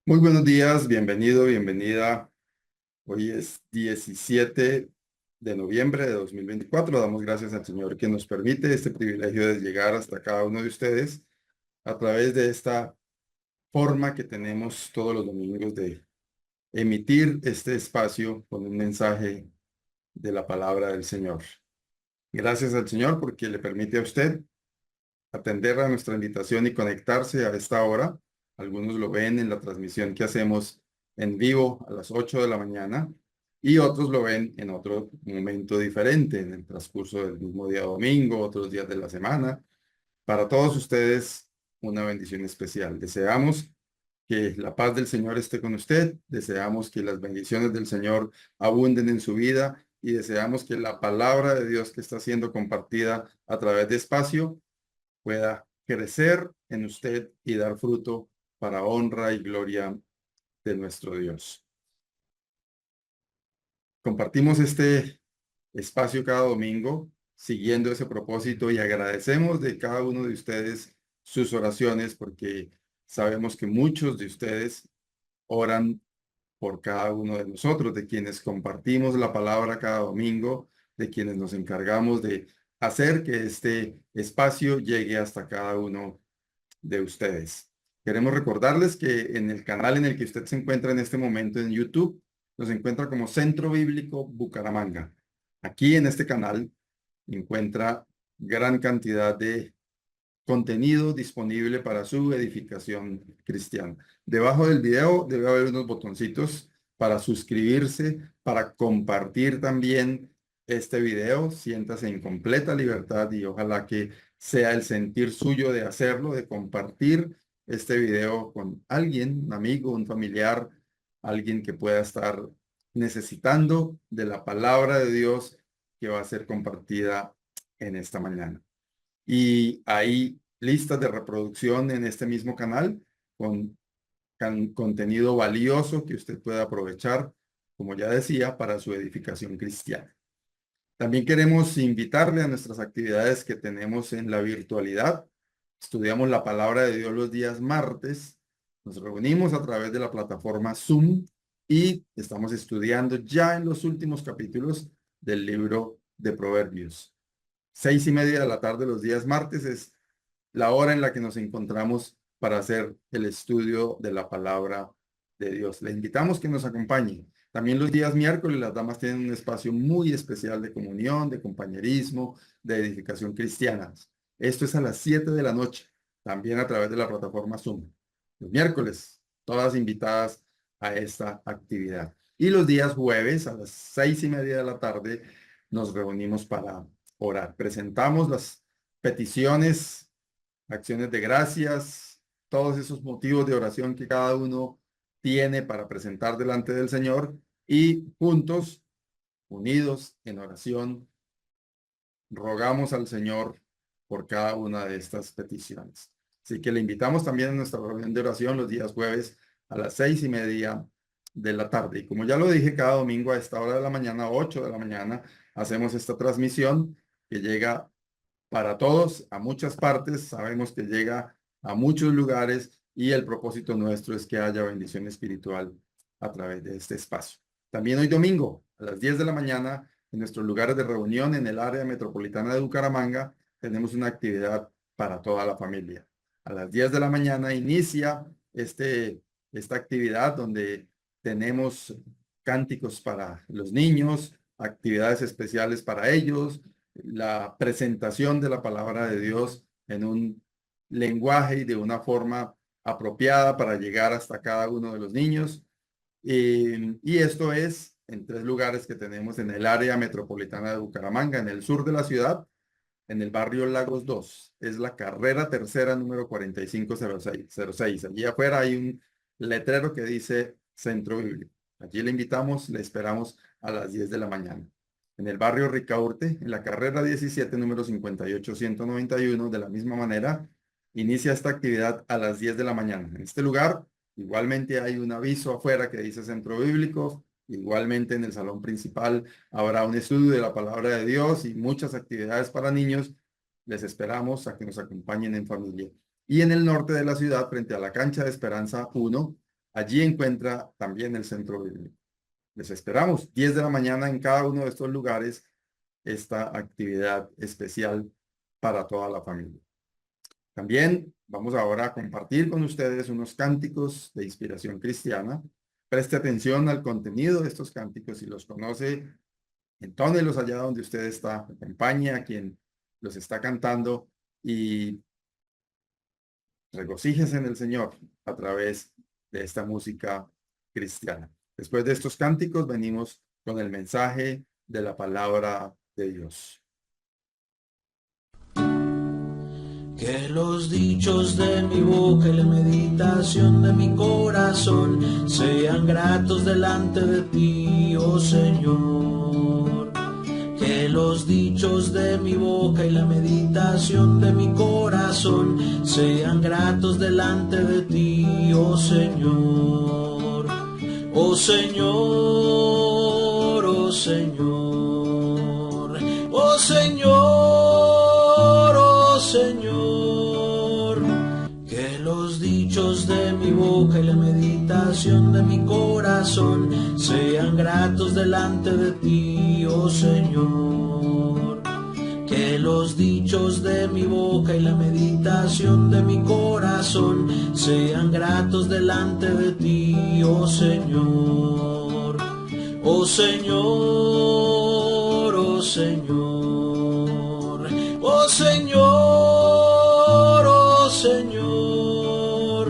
Muy buenos días, bienvenido, bienvenida. Hoy es 17 de noviembre de 2024. Damos gracias al Señor que nos permite este privilegio de llegar hasta cada uno de ustedes a través de esta forma que tenemos todos los domingos de emitir este espacio con un mensaje de la palabra del Señor. Gracias al Señor porque le permite a usted atender a nuestra invitación y conectarse a esta hora. Algunos lo ven en la transmisión que hacemos en vivo a las 8 de la mañana y otros lo ven en otro momento diferente, en el transcurso del mismo día domingo, otros días de la semana. Para todos ustedes, una bendición especial. Deseamos que la paz del Señor esté con usted, deseamos que las bendiciones del Señor abunden en su vida y deseamos que la palabra de Dios que está siendo compartida a través de espacio pueda crecer en usted y dar fruto para honra y gloria de nuestro Dios. Compartimos este espacio cada domingo siguiendo ese propósito y agradecemos de cada uno de ustedes sus oraciones porque sabemos que muchos de ustedes oran por cada uno de nosotros, de quienes compartimos la palabra cada domingo, de quienes nos encargamos de hacer que este espacio llegue hasta cada uno de ustedes. Queremos recordarles que en el canal en el que usted se encuentra en este momento en YouTube, nos encuentra como Centro Bíblico Bucaramanga. Aquí en este canal encuentra gran cantidad de contenido disponible para su edificación cristiana. Debajo del video debe haber unos botoncitos para suscribirse, para compartir también este video. Siéntase en completa libertad y ojalá que sea el sentir suyo de hacerlo, de compartir este video con alguien, un amigo, un familiar, alguien que pueda estar necesitando de la palabra de Dios que va a ser compartida en esta mañana. Y hay listas de reproducción en este mismo canal con contenido valioso que usted puede aprovechar, como ya decía, para su edificación cristiana. También queremos invitarle a nuestras actividades que tenemos en la virtualidad. Estudiamos la palabra de Dios los días martes. Nos reunimos a través de la plataforma Zoom y estamos estudiando ya en los últimos capítulos del libro de Proverbios. 6:30 de la tarde los días martes es la hora en la que nos encontramos para hacer el estudio de la palabra de Dios. Le invitamos que nos acompañe. También los días miércoles las damas tienen un espacio muy especial de comunión, de compañerismo, de edificación cristiana. Esto es a las 7 de la noche, también a través de la plataforma Zoom. Los miércoles, todas invitadas a esta actividad. Y los días jueves a las 6:30 de la tarde nos reunimos para orar. Presentamos las peticiones, acciones de gracias, todos esos motivos de oración que cada uno tiene para presentar delante del Señor y juntos, unidos en oración, rogamos al Señor por cada una de estas peticiones. Así que le invitamos también a nuestra reunión de oración los días jueves a las 6:30 de la tarde. Y como ya lo dije, cada domingo a esta hora de la mañana, 8 de la mañana, hacemos esta transmisión que llega para todos, a muchas partes. Sabemos que llega a muchos lugares y el propósito nuestro es que haya bendición espiritual a través de este espacio. También hoy domingo, a las 10 de la mañana, en nuestros lugares de reunión en el área metropolitana de Bucaramanga, tenemos una actividad para toda la familia. A las 10 de la mañana inicia esta actividad donde tenemos cánticos para los niños, actividades especiales para ellos, la presentación de la palabra de Dios en un lenguaje y de una forma apropiada para llegar hasta cada uno de los niños. Y esto es en 3 lugares que tenemos en el área metropolitana de Bucaramanga, en el sur de la ciudad, en el barrio Lagos 2. Es la carrera tercera número 4506. Allí afuera hay un letrero que dice Centro Bíblico. Allí le invitamos, le esperamos a las 10 de la mañana. En el barrio Ricaurte, en la carrera 17, número 58191, de la misma manera, inicia esta actividad a las 10 de la mañana. En este lugar, igualmente hay un aviso afuera que dice Centro Bíblico. Igualmente en el salón principal habrá un estudio de la palabra de Dios y muchas actividades para niños. Les esperamos a que nos acompañen en familia. Y en el norte de la ciudad, frente a la cancha de Esperanza 1, allí encuentra también el centro bíblico. Les esperamos 10 de la mañana en cada uno de estos lugares, esta actividad especial para toda la familia. También vamos ahora a compartir con ustedes unos cánticos de inspiración cristiana. Preste atención al contenido de estos cánticos. Si los conoce, entónelos allá donde usted está. Acompañe a quien los está cantando y regocíjese en el Señor a través de esta música cristiana. Después de estos cánticos venimos con el mensaje de la palabra de Dios. Que los dichos de mi boca y la meditación de mi corazón sean gratos delante de ti, oh Señor. Que los dichos de mi boca y la meditación de mi corazón sean gratos delante de ti, oh Señor. Oh Señor, oh Señor, oh Señor, oh Señor. Que los dichos de mi boca y la meditación de mi corazón sean gratos delante de ti, oh Señor. Que los dichos de mi boca y la meditación de mi corazón sean gratos delante de ti, oh Señor. Oh Señor, oh Señor, oh Señor, oh Señor.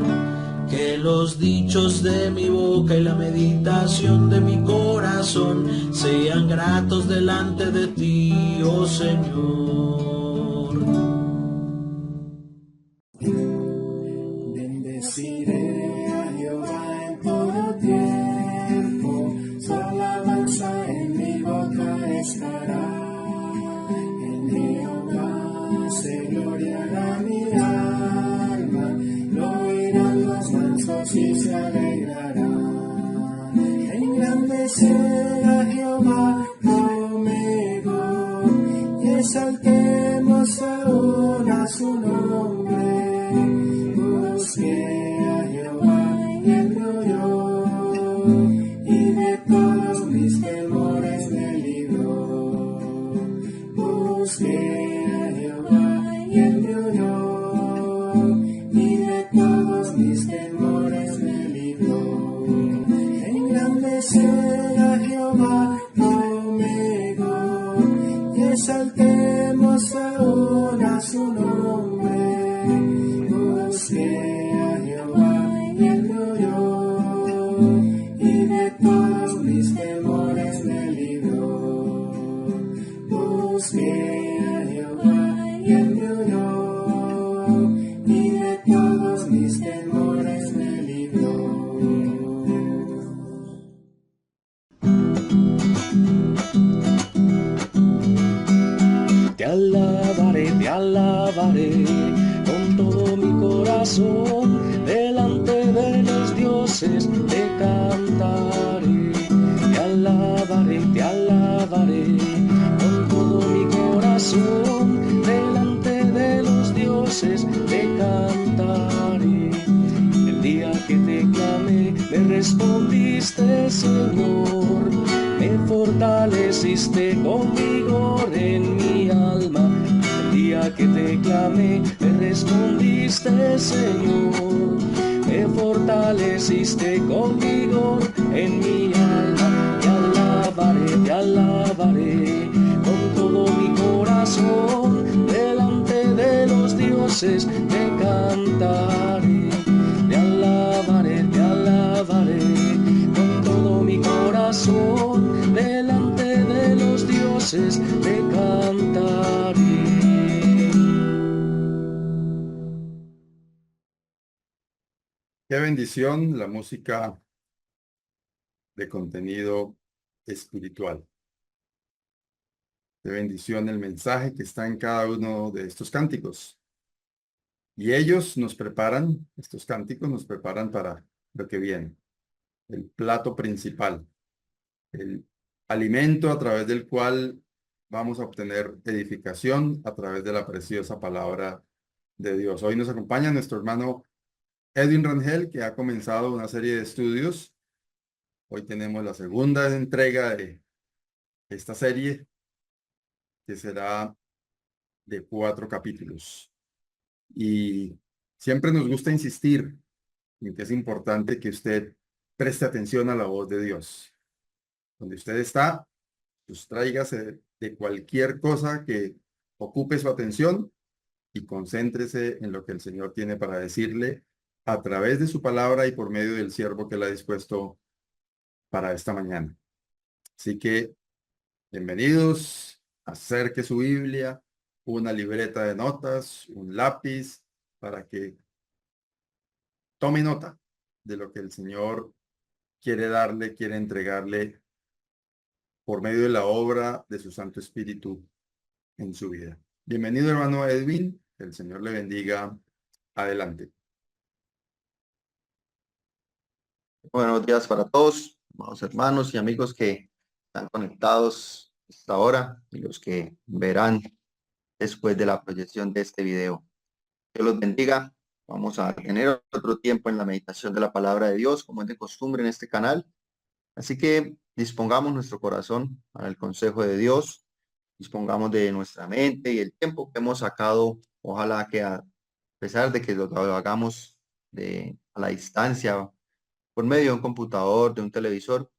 Que los dichos de mi boca y la meditación de mi corazón sean gratos delante de ti, oh Señor. Bendeciré a Jehová en todo tiempo, su alabanza en mi boca estará. En Jehová se gloriará mi alma, lo oirán los mansos y se alegrarán. Engrandecer a Jehová conmigo y exaltemos ahora su nombre. Busqué a Jehová y él me oyó, y de todos mis temores me libró. Busqué a Jehová y él me oyó, y de todos mis temores me libró. Engrandecer a Jehová conmigo y exaltemos ahora su nombre. Busqué a Jehová y él me oyó, y de todos mis temores me libró. Busqué a Jehová y él me oyó, y de todos mis temores me libró. Te alabaré con todo mi corazón, delante de los dioses te cantaré. Te alabaré con todo mi corazón, delante de los dioses te cantaré. El día que te clamé, me respondiste, Señor, me fortaleciste con vigor en mi alma. El día que te clamé, me respondiste, Señor, me fortaleciste con vigor en mi alma. Te alabaré con todo mi corazón, delante de los dioses te cantaré. Te alabaré con todo mi corazón, delante de los dioses te cantaré. Qué bendición la música de contenido espiritual. Qué bendición el mensaje que está en cada uno de estos cánticos. Y ellos nos preparan, estos cánticos nos preparan para lo que viene. El plato principal, el alimento a través del cual vamos a obtener edificación a través de la preciosa palabra de Dios. Hoy nos acompaña nuestro hermano Edwin Rangel, que ha comenzado una serie de estudios. Hoy tenemos la segunda entrega de esta serie, que será de 4 capítulos. Y siempre nos gusta insistir en que es importante que usted preste atención a la voz de Dios. Donde usted está, sustráigase de cualquier cosa que ocupe su atención y concéntrese en lo que el Señor tiene para decirle a través de su palabra y por medio del siervo que la ha dispuesto para esta mañana. Así que, bienvenidos, acerque su Biblia, una libreta de notas, un lápiz, para que tome nota de lo que el Señor quiere darle, quiere entregarle por medio de la obra de su Santo Espíritu en su vida. Bienvenido, hermano Edwin, que el Señor le bendiga. Adelante. Buenos días para todos, amados hermanos y amigos que están conectados a esta hora y los que verán después de la proyección de este video. Dios los bendiga. Vamos a tener otro tiempo en la meditación de la palabra de Dios, como es de costumbre en este canal. Así que dispongamos nuestro corazón para el consejo de Dios, dispongamos de nuestra mente y el tiempo que hemos sacado. Ojalá que a pesar de que lo hagamos a la distancia, por medio de un computador, de un televisor,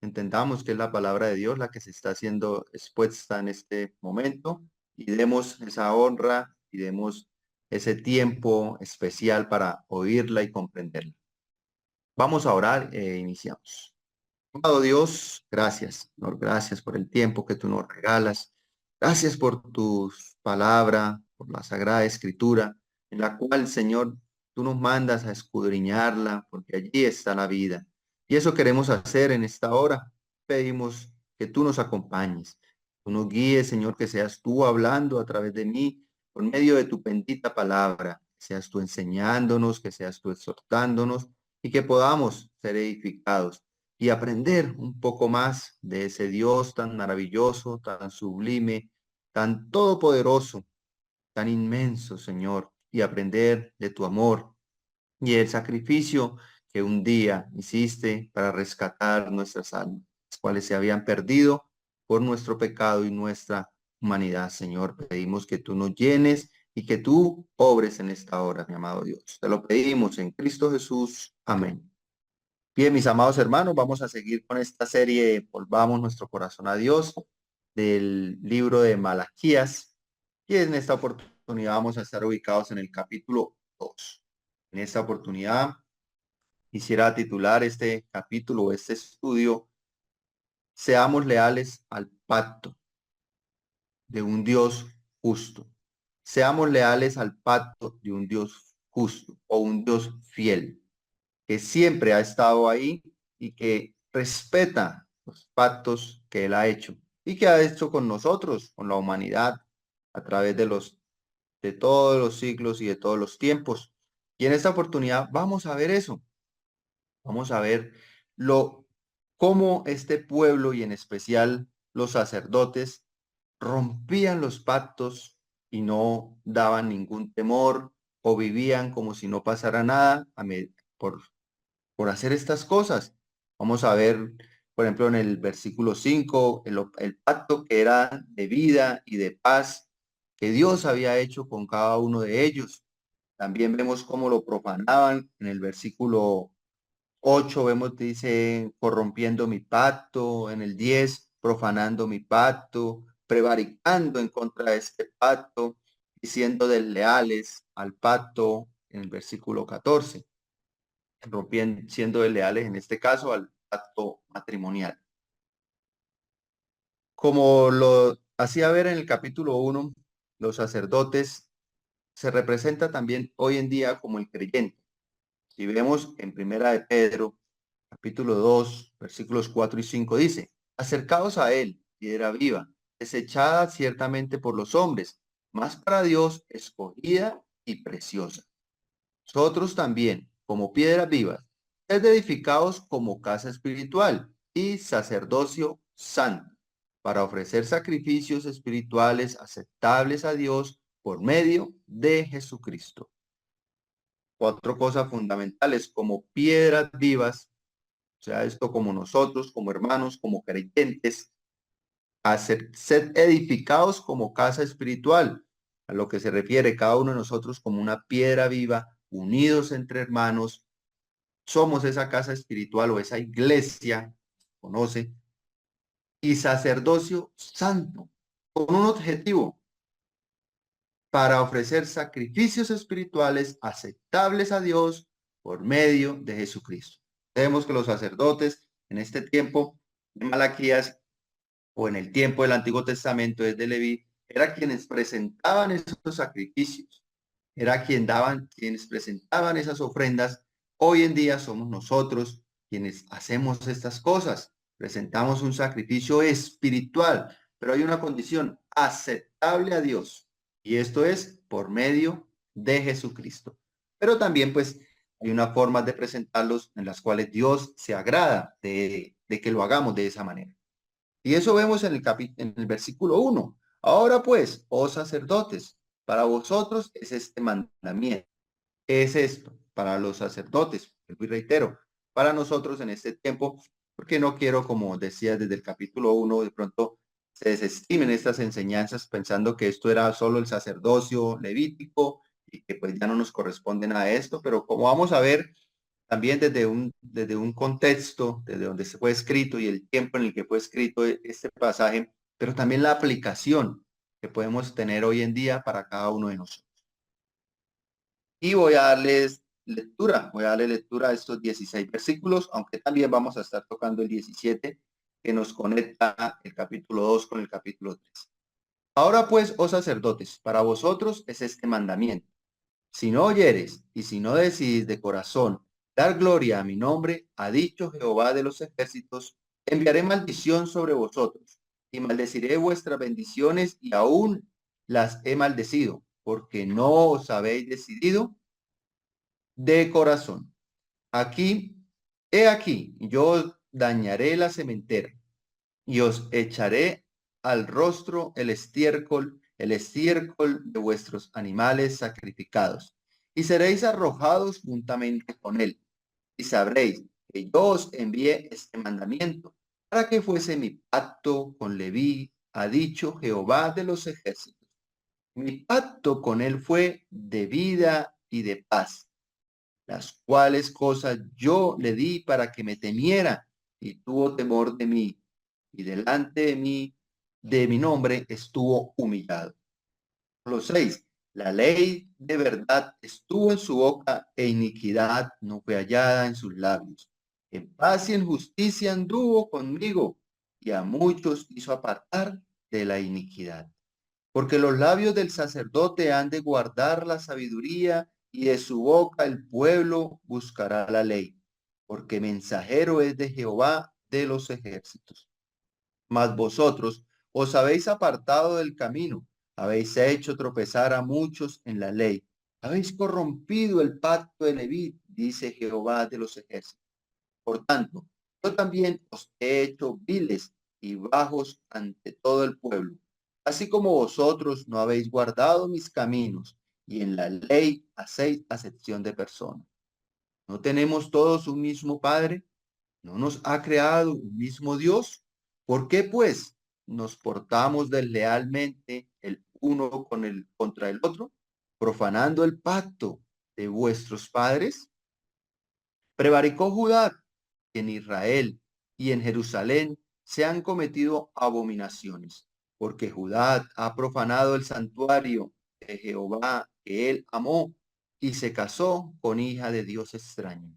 entendamos que es la palabra de Dios la que se está siendo expuesta en este momento y demos esa honra y demos ese tiempo especial para oírla y comprenderla. Vamos a orar e iniciamos. Amado Dios, gracias, Señor, gracias por el tiempo que tú nos regalas. Gracias por tu palabra, por la Sagrada Escritura, en la cual, Señor, tú nos mandas a escudriñarla, porque allí está la vida. Y eso queremos hacer en esta hora. Pedimos que tú nos acompañes, tú nos guíes, Señor, que seas tú hablando a través de mí, por medio de tu bendita palabra, que seas tú enseñándonos, que seas tú exhortándonos y que podamos ser edificados y aprender un poco más de ese Dios tan maravilloso, tan sublime, tan todopoderoso, tan inmenso, Señor, y aprender de tu amor y el sacrificio que un día hiciste para rescatar nuestras almas, las cuales se habían perdido por nuestro pecado y nuestra humanidad. Señor, pedimos que tú nos llenes y que tú obres en esta hora, mi amado Dios. Te lo pedimos en Cristo Jesús. Amén. Bien, mis amados hermanos, vamos a seguir con esta serie Volvamos nuestro corazón a Dios, del libro de Malaquías, y en esta oportunidad vamos a estar ubicados en el capítulo 2. En esta oportunidad quisiera titular este capítulo, este estudio, Seamos leales al pacto de un Dios justo. Seamos leales al pacto de un Dios justo o un Dios fiel, que siempre ha estado ahí y que respeta los pactos que él ha hecho y que ha hecho con nosotros, con la humanidad, a través de todos los siglos y de todos los tiempos. Y en esta oportunidad vamos a ver eso. Vamos a ver cómo este pueblo y en especial los sacerdotes rompían los pactos y no daban ningún temor o vivían como si no pasara nada por hacer estas cosas. Vamos a ver, por ejemplo, en el versículo 5, el pacto que era de vida y de paz que Dios había hecho con cada uno de ellos. También vemos cómo lo profanaban. En el versículo 8 vemos, dice, corrompiendo mi pacto. En el 10, profanando mi pacto, prevaricando en contra de este pacto y siendo desleales al pacto en el versículo 14. Rompiendo, siendo desleales en este caso al pacto matrimonial. Como lo hacía ver en el capítulo 1, los sacerdotes se representa también hoy en día como el creyente. Si vemos en Primera de Pedro, capítulo 2, versículos 4 y 5, dice, acercaos a él, piedra viva, desechada ciertamente por los hombres, mas para Dios escogida y preciosa. Nosotros también, como piedras vivas, sed edificados como casa espiritual y sacerdocio santo, para ofrecer sacrificios espirituales aceptables a Dios por medio de Jesucristo. cuatro cosas fundamentales como piedras vivas, o sea, esto como nosotros, como hermanos, como creyentes, a ser edificados como casa espiritual, a lo que se refiere cada uno de nosotros como una piedra viva, unidos entre hermanos, somos esa casa espiritual o esa iglesia, conoce, y sacerdocio santo, con un objetivo, para ofrecer sacrificios espirituales aceptables a Dios por medio de Jesucristo. Vemos que los sacerdotes en este tiempo de Malaquías o en el tiempo del Antiguo Testamento desde Leví, era quienes presentaban esos sacrificios, era quienes presentaban esas ofrendas. Hoy en día somos nosotros quienes hacemos estas cosas, presentamos un sacrificio espiritual, pero hay una condición aceptable a Dios, y esto es por medio de Jesucristo. Pero también pues hay una forma de presentarlos en las cuales Dios se agrada de que lo hagamos de esa manera. Y eso vemos en el versículo 1. Ahora pues, oh sacerdotes, para vosotros es este mandamiento. ¿Qué es esto? Para los sacerdotes, y reitero, para nosotros en este tiempo, porque no quiero, como decía desde el capítulo 1, de pronto se desestimen estas enseñanzas pensando que esto era solo el sacerdocio levítico y que pues ya no nos corresponden a esto, pero como vamos a ver, también desde un contexto, desde donde se fue escrito y el tiempo en el que fue escrito este pasaje, pero también la aplicación que podemos tener hoy en día para cada uno de nosotros. Y voy a darle lectura a estos 16 versículos, aunque también vamos a estar tocando el 17, que nos conecta el capítulo 2 con el capítulo 3. Ahora pues, oh sacerdotes, para vosotros es este mandamiento. Si no oyeres y si no decidís de corazón dar gloria a mi nombre, ha dicho Jehová de los ejércitos, enviaré maldición sobre vosotros y maldeciré vuestras bendiciones y aún las he maldecido, porque no os habéis decidido de corazón. He aquí, yo os dañaré la sementera y os echaré al rostro el estiércol de vuestros animales sacrificados, y seréis arrojados juntamente con él, y sabréis que yo os envié este mandamiento, para que fuese mi pacto con Leví, ha dicho Jehová de los ejércitos. Mi pacto con él fue de vida y de paz, las cuales cosas yo le di para que me temiera, y tuvo temor de mí, y delante de mi nombre, estuvo humillado. Los 6. La ley de verdad estuvo en su boca, e iniquidad no fue hallada en sus labios. En paz y en justicia anduvo conmigo, y a muchos hizo apartar de la iniquidad. Porque los labios del sacerdote han de guardar la sabiduría, y de su boca el pueblo buscará la ley, porque mensajero es de Jehová de los ejércitos. Mas vosotros os habéis apartado del camino, habéis hecho tropezar a muchos en la ley, habéis corrompido el pacto de Leví, dice Jehová de los ejércitos. Por tanto, yo también os he hecho viles y bajos ante todo el pueblo, así como vosotros no habéis guardado mis caminos, y en la ley hacéis acepción de personas. ¿No tenemos todos un mismo Padre? ¿No nos ha creado un mismo Dios? ¿Por qué, pues, nos portamos deslealmente el uno contra el otro, profanando el pacto de vuestros padres? Prevaricó Judá, en Israel y en Jerusalén se han cometido abominaciones, porque Judá ha profanado el santuario de Jehová que él amó, y se casó con hija de Dios extraño.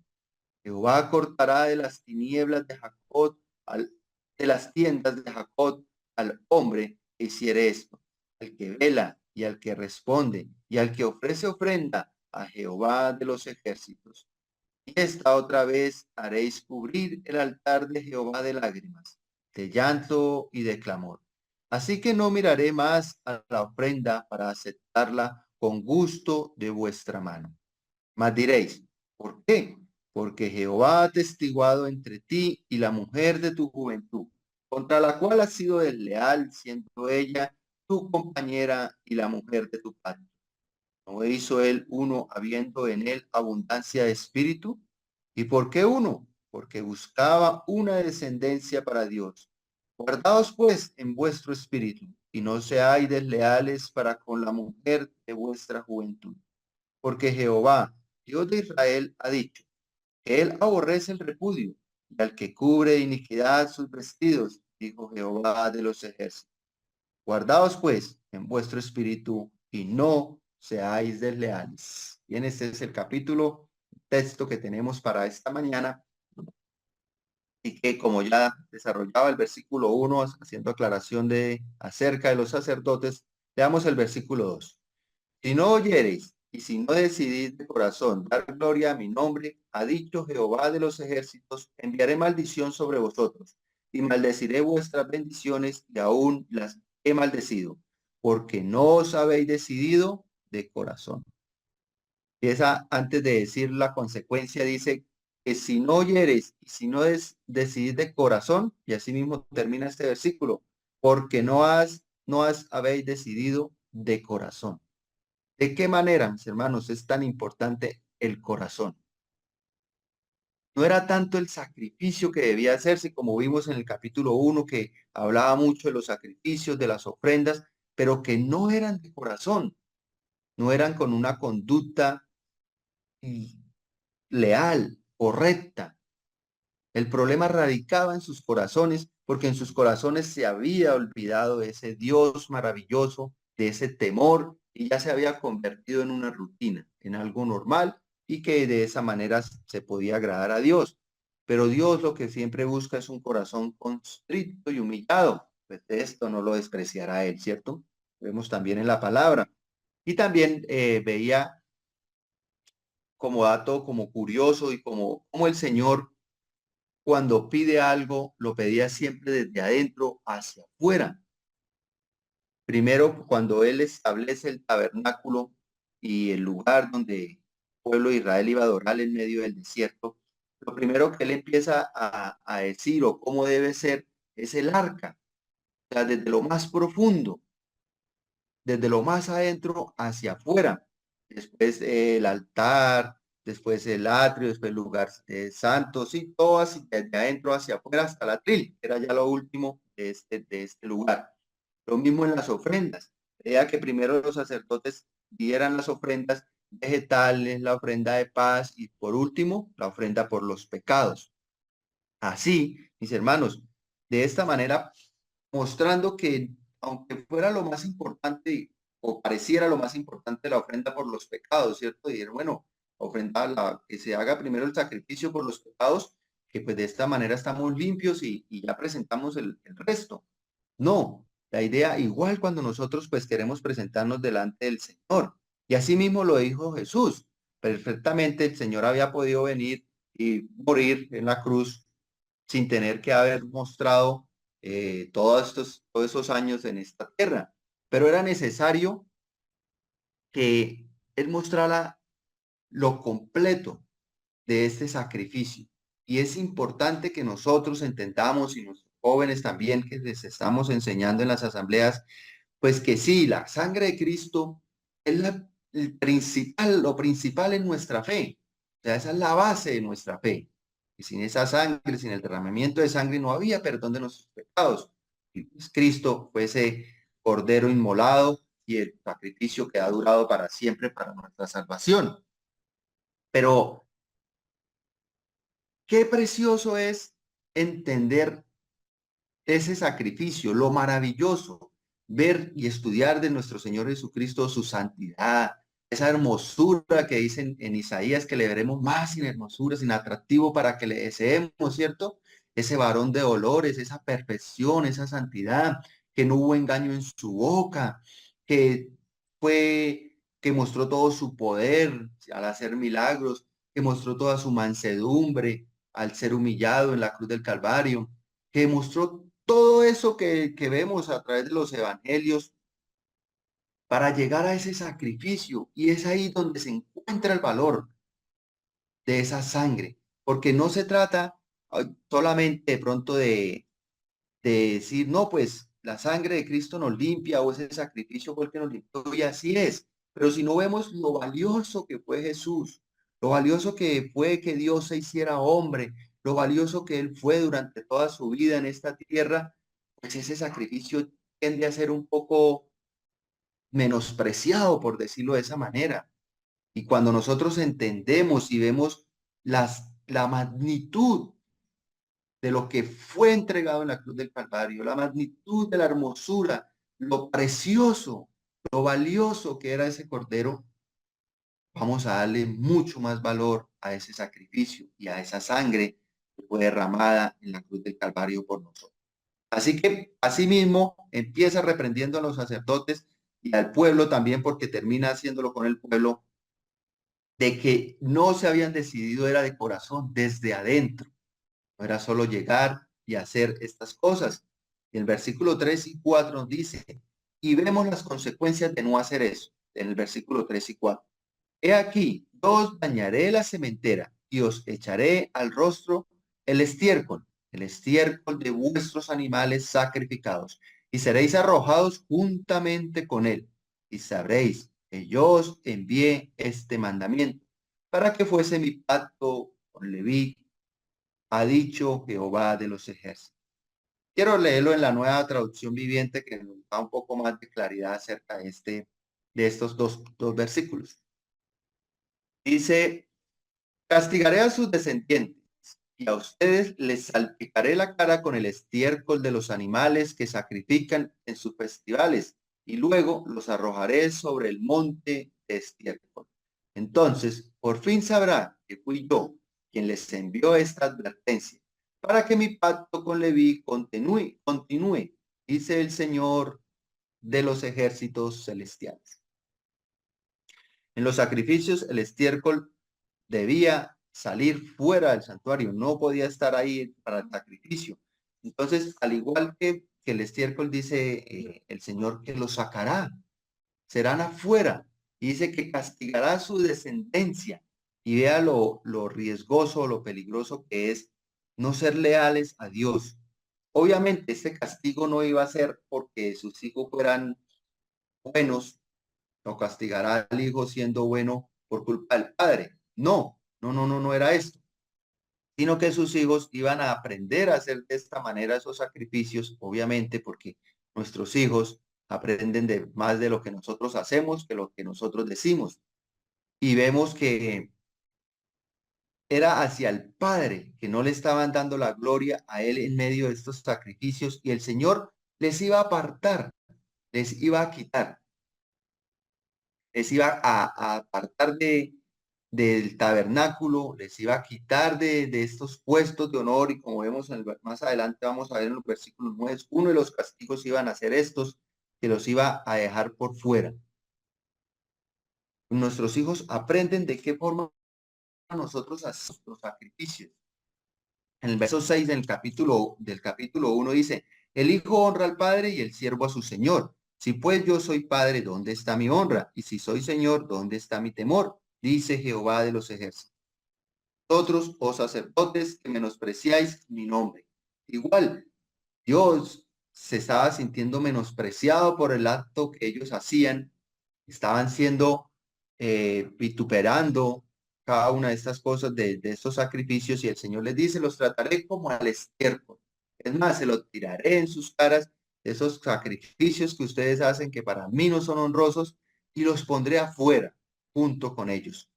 Jehová cortará de las tinieblas de Jacob, de las tiendas de Jacob, al hombre que hiciere esto, al que vela y al que responde y al que ofrece ofrenda a Jehová de los ejércitos. Y esta otra vez haréis cubrir el altar de Jehová de lágrimas, de llanto y de clamor. Así que no miraré más a la ofrenda para aceptarla con gusto de vuestra mano. Mas diréis, ¿por qué? Porque Jehová ha testiguado entre ti y la mujer de tu juventud, contra la cual has sido desleal, siendo ella tu compañera y la mujer de tu padre. ¿No hizo él uno habiendo en él abundancia de espíritu? ¿Y por qué uno? Porque buscaba una descendencia para Dios. Guardaos pues en vuestro espíritu y no seáis desleales para con la mujer de vuestra juventud. Porque Jehová, Dios de Israel, ha dicho que él aborrece el repudio y al que cubre de iniquidad sus vestidos, dijo Jehová de los ejércitos. Guardaos pues en vuestro espíritu y no seáis desleales. Bien, este es el capítulo, texto que tenemos para esta mañana y que como ya desarrollaba el versículo 1 haciendo aclaración de acerca de los sacerdotes, veamos el versículo 2. Si no oyereis y si no decidís de corazón dar gloria a mi nombre, ha dicho Jehová de los ejércitos, enviaré maldición sobre vosotros y maldeciré vuestras bendiciones y aún las he maldecido, porque no os habéis decidido de corazón. Y esa, antes de decir la consecuencia, dice que si no oyereis y si no decidís de corazón, y así mismo termina este versículo, porque no habéis decidido de corazón. ¿De qué manera, mis hermanos, es tan importante el corazón? No era tanto el sacrificio que debía hacerse, como vimos en el capítulo 1, que hablaba mucho de los sacrificios, de las ofrendas, pero que no eran de corazón, no eran con una conducta leal, correcta. El problema radicaba en sus corazones, porque en sus corazones se había olvidado de ese Dios maravilloso, de ese temor, y ya se había convertido en una rutina, en algo normal, y que de esa manera se podía agradar a Dios. Pero Dios lo que siempre busca es un corazón constrito y humillado. Pues de esto no lo despreciará Él, ¿cierto? Vemos también en la palabra. Y también veía como dato, como curioso y como el Señor cuando pide algo, lo pedía siempre desde adentro hacia afuera. Primero, cuando él establece el tabernáculo y el lugar donde el pueblo de Israel iba a adorar en medio del desierto, lo primero que él empieza a decir o cómo debe ser es el arca, o sea, desde lo más profundo, desde lo más adentro hacia afuera. Después el altar, después el atrio, después el lugar santo, sí, todo así, desde adentro hacia afuera hasta la tril, era ya lo último de este lugar. Lo mismo en las ofrendas, era que primero los sacerdotes dieran las ofrendas vegetales, la ofrenda de paz y por último la ofrenda por los pecados. Así, mis hermanos, de esta manera mostrando que aunque fuera lo más importante o pareciera lo más importante la ofrenda por los pecados, ¿cierto? Y bueno, que se haga primero el sacrificio por los pecados, que pues de esta manera estamos limpios y ya presentamos el resto. No, la idea igual cuando nosotros pues queremos presentarnos delante del Señor. Y así mismo lo dijo Jesús. Perfectamente el Señor había podido venir y morir en la cruz sin tener que haber mostrado todos esos años en esta tierra. Pero era necesario que Él mostrara lo completo de este sacrificio. Y es importante que nosotros entendamos y nuestros jóvenes también que les estamos enseñando en las asambleas, pues que sí, la sangre de Cristo es el principal, lo principal en nuestra fe. O sea, esa es la base de nuestra fe. Y sin esa sangre, sin el derramamiento de sangre, no había perdón de nuestros pecados. Y pues Cristo fue ese cordero inmolado y el sacrificio que ha durado para siempre para nuestra salvación. Pero qué precioso es entender ese sacrificio, lo maravilloso, ver y estudiar de nuestro Señor Jesucristo su santidad, esa hermosura que dicen en Isaías que le veremos más sin hermosura, sin atractivo para que le deseemos, ¿cierto? Ese varón de dolores, esa perfección, esa santidad, que no hubo engaño en su boca, que que mostró todo su poder al hacer milagros, que mostró toda su mansedumbre al ser humillado en la cruz del Calvario, que mostró todo eso que vemos a través de los evangelios para llegar a ese sacrificio. Y es ahí donde se encuentra el valor de esa sangre, porque no se trata solamente de pronto de decir, no, pues la sangre de Cristo nos limpia o ese sacrificio fue el que nos limpió y así es. Pero si no vemos lo valioso que fue Jesús, lo valioso que fue que Dios se hiciera hombre, lo valioso que Él fue durante toda su vida en esta tierra, pues ese sacrificio tiende a ser un poco menospreciado, por decirlo de esa manera. Y cuando nosotros entendemos y vemos la magnitud de lo que fue entregado en la cruz del Calvario, la magnitud de la hermosura, lo precioso, lo valioso que era ese cordero, vamos a darle mucho más valor a ese sacrificio y a esa sangre que fue derramada en la cruz del Calvario por nosotros. Así que, asimismo, empieza reprendiendo a los sacerdotes y al pueblo también, porque termina haciéndolo con el pueblo, de que no se habían decidido, era de corazón, desde adentro. No era solo llegar y hacer estas cosas. Y el versículo 3 y 4 nos dice, y vemos las consecuencias de no hacer eso, en el versículo 3 y 4. He aquí, yo os dañaré la sementera y os echaré al rostro el estiércol de vuestros animales sacrificados, y seréis arrojados juntamente con él, y sabréis que yo os envié este mandamiento, para que fuese mi pacto con Leví, ha dicho Jehová de los ejércitos. Quiero leerlo en la Nueva Traducción Viviente, que nos da un poco más de claridad acerca de estos dos versículos. Dice, castigaré a sus descendientes y a ustedes les salpicaré la cara con el estiércol de los animales que sacrifican en sus festivales, y luego los arrojaré sobre el monte de estiércol. Entonces, por fin sabrá que fui yo quien les envió esta advertencia, para que mi pacto con Leví continúe, dice el Señor de los ejércitos celestiales. En los sacrificios, el estiércol debía salir fuera del santuario, no podía estar ahí para el sacrificio. Entonces, al igual que el estiércol, dice el Señor que lo sacará, serán afuera, y dice que castigará su descendencia. Y vea lo riesgoso, lo peligroso que es no ser leales a Dios. Obviamente, este castigo no iba a ser porque sus hijos fueran buenos, no castigará al hijo siendo bueno por culpa del padre. No era esto, sino que sus hijos iban a aprender a hacer de esta manera esos sacrificios, obviamente, porque nuestros hijos aprenden de más de lo que nosotros hacemos que lo que nosotros decimos. Y vemos que era hacia el Padre que no le estaban dando la gloria a él en medio de estos sacrificios, y el Señor les iba a apartar, les iba a quitar, les iba a apartar del tabernáculo, les iba a quitar de estos puestos de honor, y como vemos más adelante, vamos a ver en los versículos 9, uno de los castigos iban a ser estos, que los iba a dejar por fuera. Nuestros hijos aprenden de qué forma nosotros hacemos los sacrificios. En el verso 6 del capítulo 1 dice, el hijo honra al padre y el siervo a su señor. Si pues yo soy padre, ¿dónde está mi honra? Y si soy señor, ¿dónde está mi temor? Dice Jehová de los ejércitos. Vosotros, oh sacerdotes, que menospreciáis mi nombre. Igual, Dios se estaba sintiendo menospreciado por el acto que ellos hacían. Estaban siendo vituperando cada una de estas cosas, de estos sacrificios, y el Señor les dice, los trataré como al estiércol. Es más, se los tiraré en sus caras, esos sacrificios que ustedes hacen, que para mí no son honrosos, y los pondré afuera junto con ellos.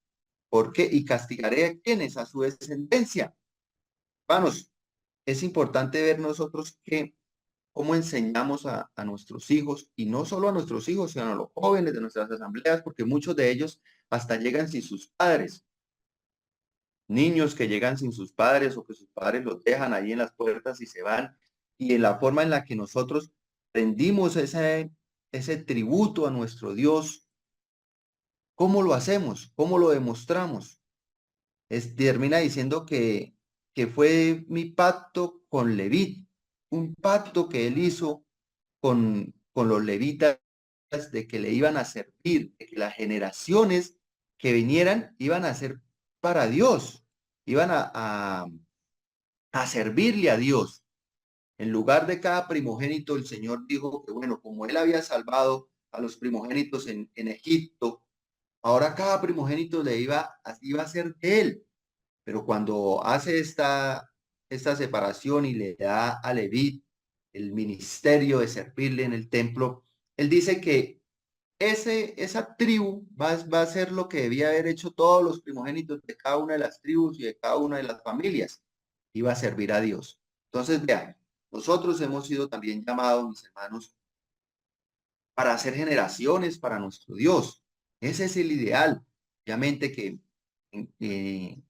¿Por qué? Y castigaré a quienes, a su descendencia. Hermanos, es importante ver nosotros que cómo enseñamos a nuestros hijos, y no solo a nuestros hijos, sino a los jóvenes de nuestras asambleas, porque muchos de ellos hasta llegan sin sus padres. Niños que llegan sin sus padres, o que sus padres los dejan ahí en las puertas y se van. Y en la forma en la que nosotros rendimos ese tributo a nuestro Dios, ¿cómo lo hacemos? ¿Cómo lo demostramos? Termina diciendo que fue mi pacto con Leví, un pacto que él hizo con los levitas, de que le iban a servir, de que las generaciones que vinieran iban a ser para Dios, iban a servirle a Dios. En lugar de cada primogénito, el Señor dijo que, bueno, como él había salvado a los primogénitos en Egipto, Ahora cada primogénito iba a ser de él. Pero cuando hace esta separación y le da a Leví el ministerio de servirle en el templo, él dice que esa tribu va a ser lo que debía haber hecho todos los primogénitos de cada una de las tribus y de cada una de las familias. Iba a servir a Dios. Entonces, vean, nosotros hemos sido también llamados, mis hermanos, para hacer generaciones para nuestro Dios. Ese es el ideal. Obviamente que eh,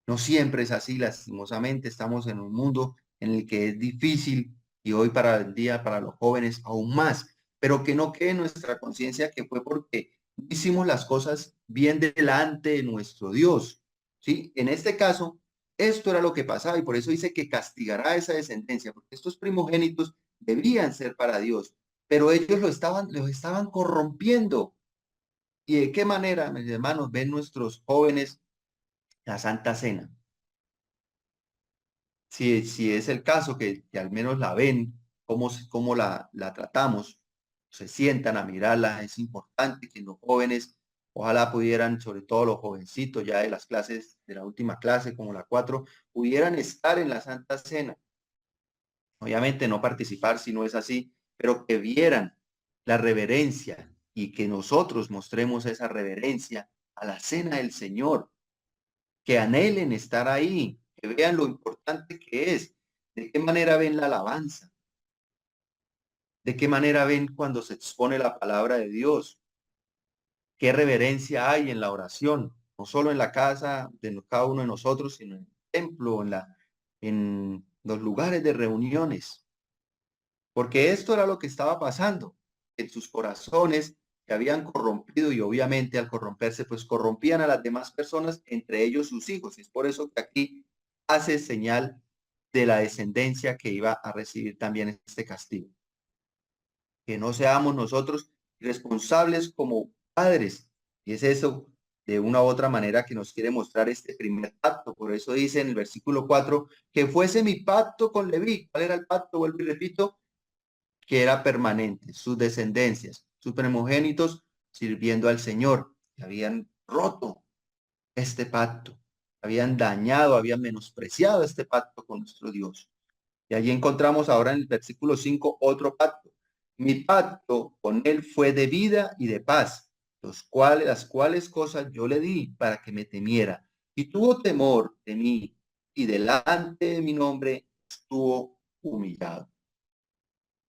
no siempre es así, lastimosamente estamos en un mundo en el que es difícil y hoy para el día, para los jóvenes, aún más, pero que no quede en nuestra conciencia que fue porque hicimos las cosas bien delante de nuestro Dios, ¿sí? En este caso, esto era lo que pasaba y por eso dice que castigará esa descendencia, porque estos primogénitos debían ser para Dios, pero ellos lo estaban corrompiendo. ¿Y de qué manera, mis hermanos, ven nuestros jóvenes la Santa Cena? Si es el caso que al menos la ven, cómo la tratamos, se sientan a mirarla, es importante que los jóvenes, ojalá pudieran, sobre todo los jovencitos ya de las clases, de la última clase, como la 4 pudieran estar en la Santa Cena. Obviamente no participar si no es así, pero que vieran la reverencia y que nosotros mostremos esa reverencia a la cena del Señor, que anhelen estar ahí, que vean lo importante que es, de qué manera ven la alabanza, de qué manera ven cuando se expone la palabra de Dios, qué reverencia hay en la oración, no solo en la casa de cada uno de nosotros, sino en el templo, en los lugares de reuniones, porque esto era lo que estaba pasando en sus corazones que habían corrompido y obviamente al corromperse, pues corrompían a las demás personas, entre ellos sus hijos. Es por eso que aquí hace señal de la descendencia que iba a recibir también este castigo. Que no seamos nosotros responsables como padres. Y es eso de una u otra manera que nos quiere mostrar este primer pacto. Por eso dice en el versículo 4 que fuese mi pacto con Leví. ¿Cuál era el pacto? Vuelvo y repito, que era permanente, sus descendencias, sus primogénitos sirviendo al Señor, que habían roto este pacto, habían dañado, habían menospreciado este pacto con nuestro Dios. Y allí encontramos ahora en el versículo 5 otro pacto. Mi pacto con él fue de vida y de paz, las cuales cosas yo le di para que me temiera. Y tuvo temor de mí, y delante de mi nombre estuvo humillado.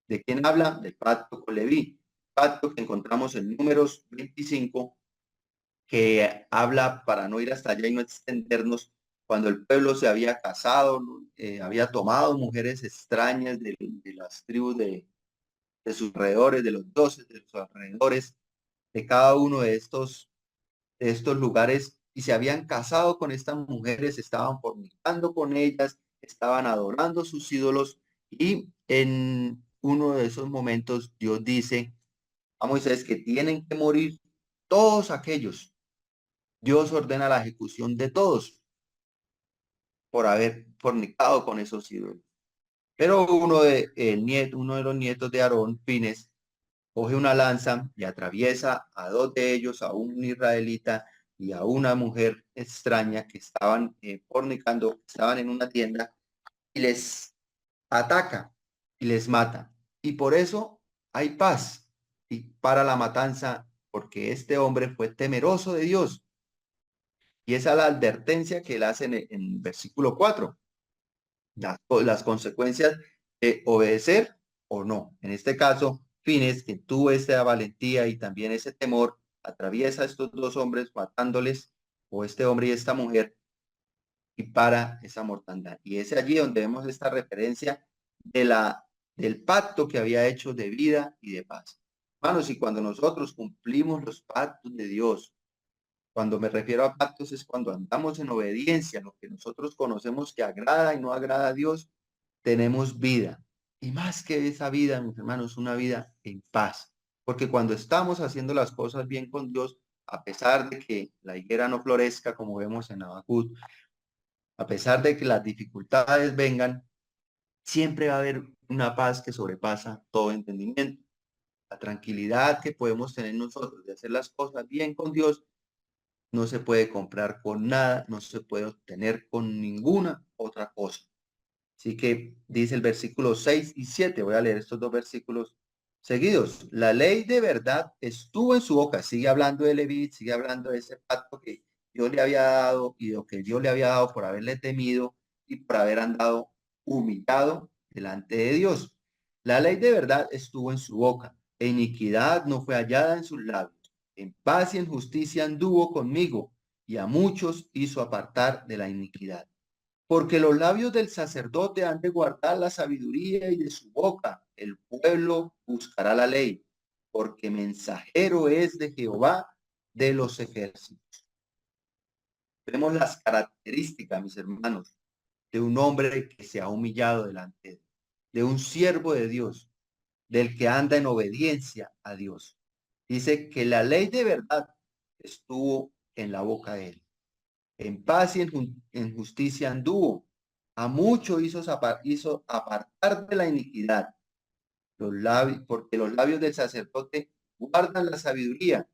¿De quién habla? Del pacto con Leví. Pacto que encontramos en Números 25, que habla, para no ir hasta allá y no extendernos, cuando el pueblo se había casado, había tomado mujeres extrañas de las tribus de sus alrededores, de los 12 de sus alrededores, de cada uno de estos lugares, y se habían casado con estas mujeres, estaban fornicando con ellas, estaban adorando sus ídolos, y en uno de esos momentos Dios dice a Moisés que tienen que morir todos aquellos. Dios ordena la ejecución de todos por haber fornicado con esos ídolos. Pero uno de los nietos de Aarón, Fines, coge una lanza y atraviesa a dos de ellos, a un israelita y a una mujer extraña que estaban fornicando, estaban en una tienda, y les ataca y les mata. Y por eso hay paz y para la matanza, porque este hombre fue temeroso de Dios. Y esa es la advertencia que él hace en versículo 4, las consecuencias de obedecer o no. En este caso, Fines, que tuvo esta valentía y también ese temor, atraviesa a estos dos hombres matándoles, o este hombre y esta mujer, y para esa mortandad. Y es allí donde vemos esta referencia del pacto que había hecho de vida y de paz. Hermanos, y cuando nosotros cumplimos los pactos de Dios, cuando me refiero a pactos es cuando andamos en obediencia, lo que nosotros conocemos que agrada y no agrada a Dios, tenemos vida. Y más que esa vida, mis hermanos, una vida en paz. Porque cuando estamos haciendo las cosas bien con Dios, a pesar de que la higuera no florezca, como vemos en Habacuc, a pesar de que las dificultades vengan, siempre va a haber una paz que sobrepasa todo entendimiento. La tranquilidad que podemos tener nosotros de hacer las cosas bien con Dios no se puede comprar con nada, no se puede obtener con ninguna otra cosa. Así que dice el versículo 6 y 7, voy a leer estos dos versículos seguidos. La ley de verdad estuvo en su boca. Sigue hablando de Leví, sigue hablando de ese pacto que Dios le había dado y lo que Dios le había dado por haberle temido y por haber andado humillado delante de Dios. La ley de verdad estuvo en su boca. E iniquidad no fue hallada en sus labios. En paz y en justicia anduvo conmigo y a muchos hizo apartar de la iniquidad. Porque los labios del sacerdote han de guardar la sabiduría y de su boca el pueblo buscará la ley, porque mensajero es de Jehová de los ejércitos. Vemos las características, mis hermanos, de un hombre que se ha humillado delante de un siervo de Dios, del que anda en obediencia a Dios. Dice que la ley de verdad estuvo en la boca de él. En paz y en justicia anduvo. A mucho hizo apartar de la iniquidad. Porque los labios del sacerdote guardan la sabiduría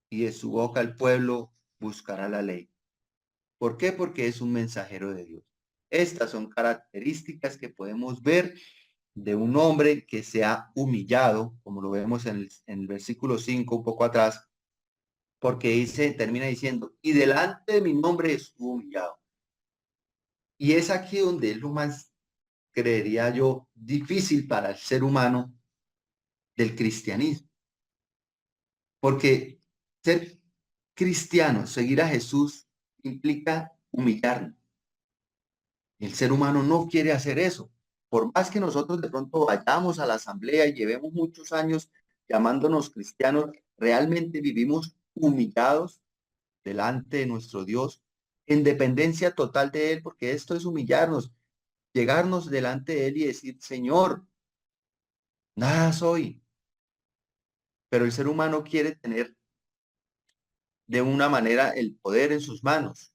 y de su boca el pueblo buscará la ley. ¿Por qué? Porque es un mensajero de Dios. Estas son características que podemos ver de un hombre que se ha humillado, como lo vemos en el versículo 5, un poco atrás, porque termina diciendo, y delante de mi nombre estuvo humillado. Y es aquí donde es lo más, creería yo, difícil para el ser humano del cristianismo. Porque ser cristiano, seguir a Jesús, implica humillarnos. El ser humano no quiere hacer eso. Por más que nosotros de pronto vayamos a la asamblea y llevemos muchos años llamándonos cristianos, realmente vivimos humillados delante de nuestro Dios, en dependencia total de Él, porque esto es humillarnos, llegarnos delante de Él y decir, Señor, nada soy. Pero el ser humano quiere tener de una manera el poder en sus manos,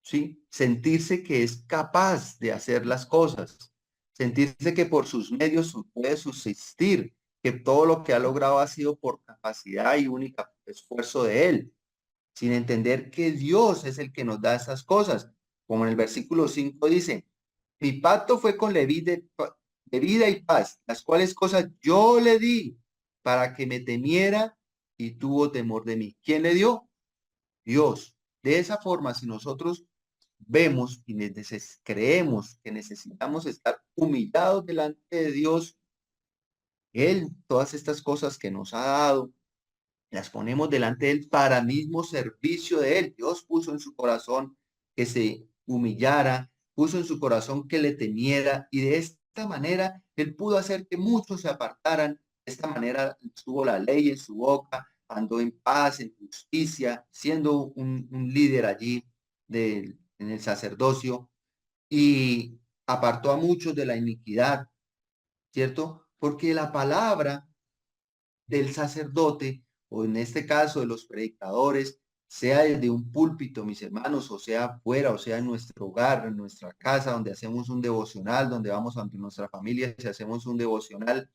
¿sí? Sentirse que es capaz de hacer las cosas, sentirse que por sus medios puede subsistir, que todo lo que ha logrado ha sido por capacidad y único esfuerzo de él, sin entender que Dios es el que nos da esas cosas. Como en el versículo 5 dice, mi pacto fue con Leví de vida y paz, las cuales cosas yo le di para que me temiera y tuvo temor de mí. ¿Quién le dio? Dios. De esa forma, si nosotros vemos y creemos que necesitamos estar humillados delante de Dios, Él, todas estas cosas que nos ha dado, las ponemos delante de Él para mismo servicio de Él. Dios puso en su corazón que se humillara, puso en su corazón que le temiera y de esta manera Él pudo hacer que muchos se apartaran. De esta manera tuvo la ley en su boca, andó en paz, en justicia, siendo un líder allí en el sacerdocio y apartó a muchos de la iniquidad, ¿cierto? Porque la palabra del sacerdote, o en este caso de los predicadores, sea desde un púlpito, mis hermanos, o sea fuera, o sea en nuestro hogar, en nuestra casa, donde hacemos un devocional, donde vamos ante nuestra familia, si hacemos un devocional,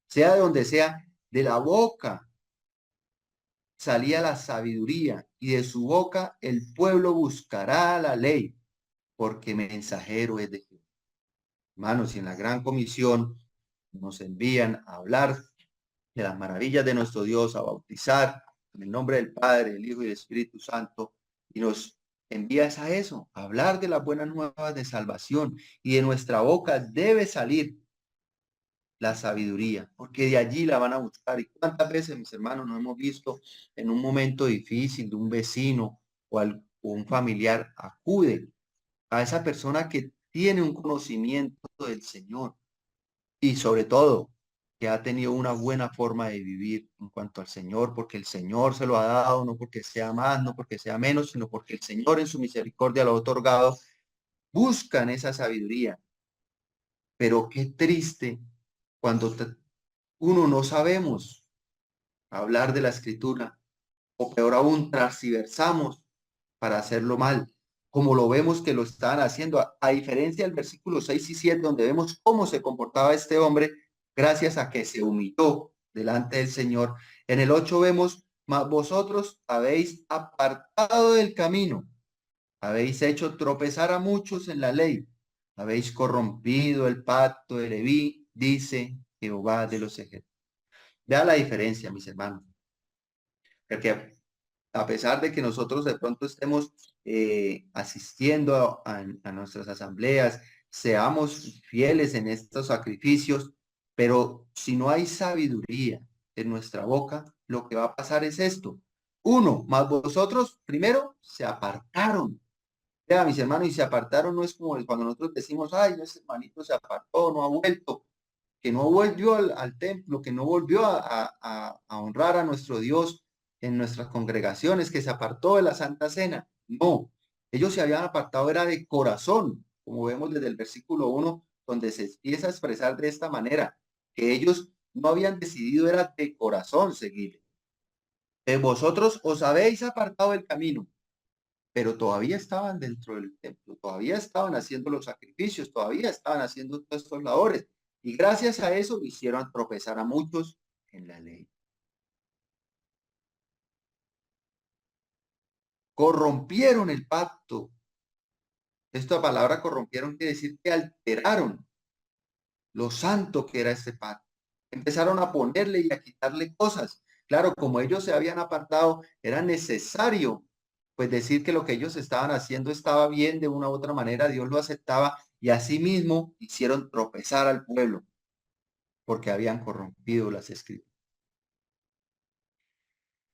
sea de donde sea, de la boca salía la sabiduría y de su boca el pueblo buscará la ley, porque mensajero es de Dios. Hermanos, y en la gran comisión nos envían a hablar de las maravillas de nuestro Dios, a bautizar en el nombre del Padre, del Hijo y del Espíritu Santo, y nos envías a eso, a hablar de las buenas nuevas de salvación, y de nuestra boca debe salir la sabiduría, porque de allí la van a buscar. ¿Y cuántas veces, mis hermanos, nos hemos visto en un momento difícil de un vecino o un familiar acude a esa persona que tiene un conocimiento del Señor y sobre todo que ha tenido una buena forma de vivir en cuanto al Señor, porque el Señor se lo ha dado, no porque sea más, no porque sea menos, sino porque el Señor en su misericordia lo ha otorgado, buscan esa sabiduría. Pero qué triste cuando uno no sabemos hablar de la Escritura, o peor aún, transversamos para hacerlo mal, como lo vemos que lo estaban haciendo, a diferencia del versículo 6 y 7, donde vemos cómo se comportaba este hombre, gracias a que se humilló delante del Señor. En el 8 vemos mas vosotros habéis apartado del camino, habéis hecho tropezar a muchos en la ley, habéis corrompido el pacto de Leví, dice Jehová de los ejércitos. Vea la diferencia, mis hermanos, porque a pesar de que nosotros de pronto estemos asistiendo a nuestras asambleas, seamos fieles en estos sacrificios, pero si no hay sabiduría en nuestra boca, lo que va a pasar es esto. Uno, más vosotros primero se apartaron. Vea, mis hermanos, y se apartaron no es como cuando nosotros decimos, ay, ese hermanito se apartó, no ha vuelto, que no volvió al templo, que no volvió a honrar a nuestro Dios en nuestras congregaciones, que se apartó de la Santa Cena. No, ellos se habían apartado, era de corazón, como vemos desde el versículo 1, donde se empieza a expresar de esta manera, que ellos no habían decidido, era de corazón seguir. Vosotros os habéis apartado del camino, pero todavía estaban dentro del templo, todavía estaban haciendo los sacrificios, todavía estaban haciendo todas estas labores. Y gracias a eso hicieron tropezar a muchos en la ley. Corrompieron el pacto. Esta palabra corrompieron quiere decir que alteraron lo santo que era este pacto. Empezaron a ponerle y a quitarle cosas. Claro, como ellos se habían apartado, era necesario pues decir que lo que ellos estaban haciendo estaba bien de una u otra manera, Dios lo aceptaba y asimismo hicieron tropezar al pueblo porque habían corrompido las escrituras.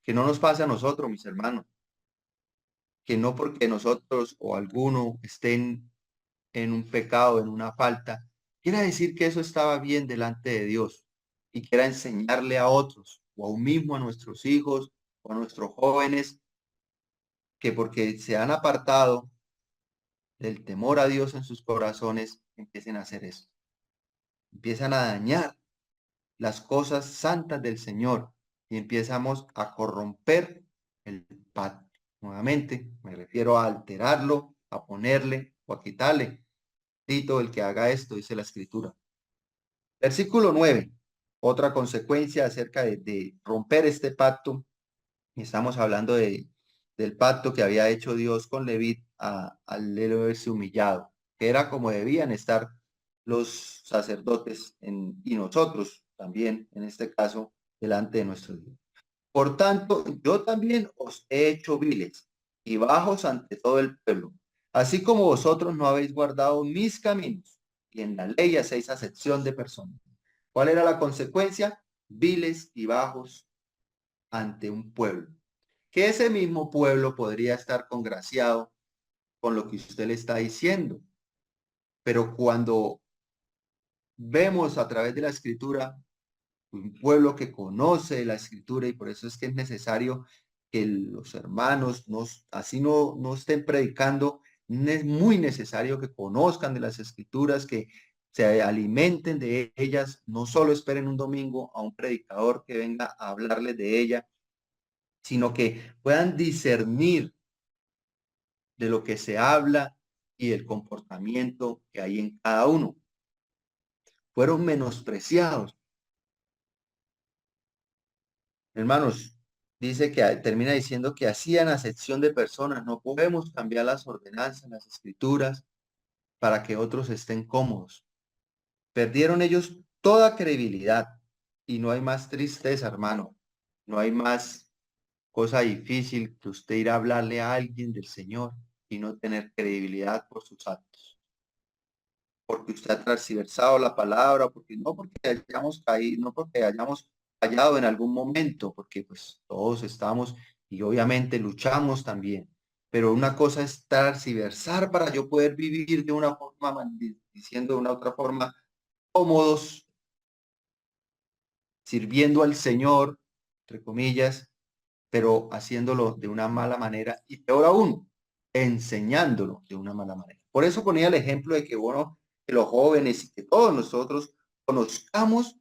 Que no nos pase a nosotros, mis hermanos, que no porque nosotros o alguno estén en un pecado, en una falta, quiera decir que eso estaba bien delante de Dios y quiera enseñarle a otros o aún mismo a nuestros hijos o a nuestros jóvenes que porque se han apartado del temor a Dios en sus corazones, empiecen a hacer esto. Empiezan a dañar las cosas santas del Señor y empezamos a corromper el pacto. Nuevamente, me refiero a alterarlo, a ponerle o a quitarle. Tito, el que haga esto, dice la Escritura. Versículo 9. Otra consecuencia acerca de romper este pacto. Estamos hablando del pacto que había hecho Dios con Leví al verse humillado, que era como debían estar los sacerdotes y nosotros también, en este caso, delante de nuestro Dios. Por tanto, yo también os he hecho viles y bajos ante todo el pueblo, así como vosotros no habéis guardado mis caminos, y en la ley hacéis acepción de personas. ¿Cuál era la consecuencia? Viles y bajos ante un pueblo. Que ese mismo pueblo podría estar congraciado con lo que usted le está diciendo. Pero cuando vemos a través de la escritura un pueblo que conoce la escritura y por eso es que es necesario que los hermanos así no estén predicando, es muy necesario que conozcan de las escrituras, que se alimenten de ellas, no solo esperen un domingo a un predicador que venga a hablarles de ella, sino que puedan discernir de lo que se habla y el comportamiento que hay en cada uno. Fueron menospreciados. Hermanos, dice que termina diciendo que hacían acepción de personas. No podemos cambiar las ordenanzas, las escrituras, para que otros estén cómodos. Perdieron ellos toda credibilidad y no hay más tristeza, hermano. No hay más cosa difícil que usted ir a hablarle a alguien del Señor y no tener credibilidad por sus actos. Porque usted ha transversado la palabra, porque hayamos caído, no porque hayamos fallado en algún momento, porque pues todos estamos y obviamente luchamos también. Pero una cosa es transversar para yo poder vivir de una forma, diciendo de una otra forma, cómodos, sirviendo al Señor, entre comillas, pero haciéndolo de una mala manera y peor aún, enseñándolo de una mala manera. Por eso ponía el ejemplo de que, bueno, que los jóvenes y que todos nosotros conozcamos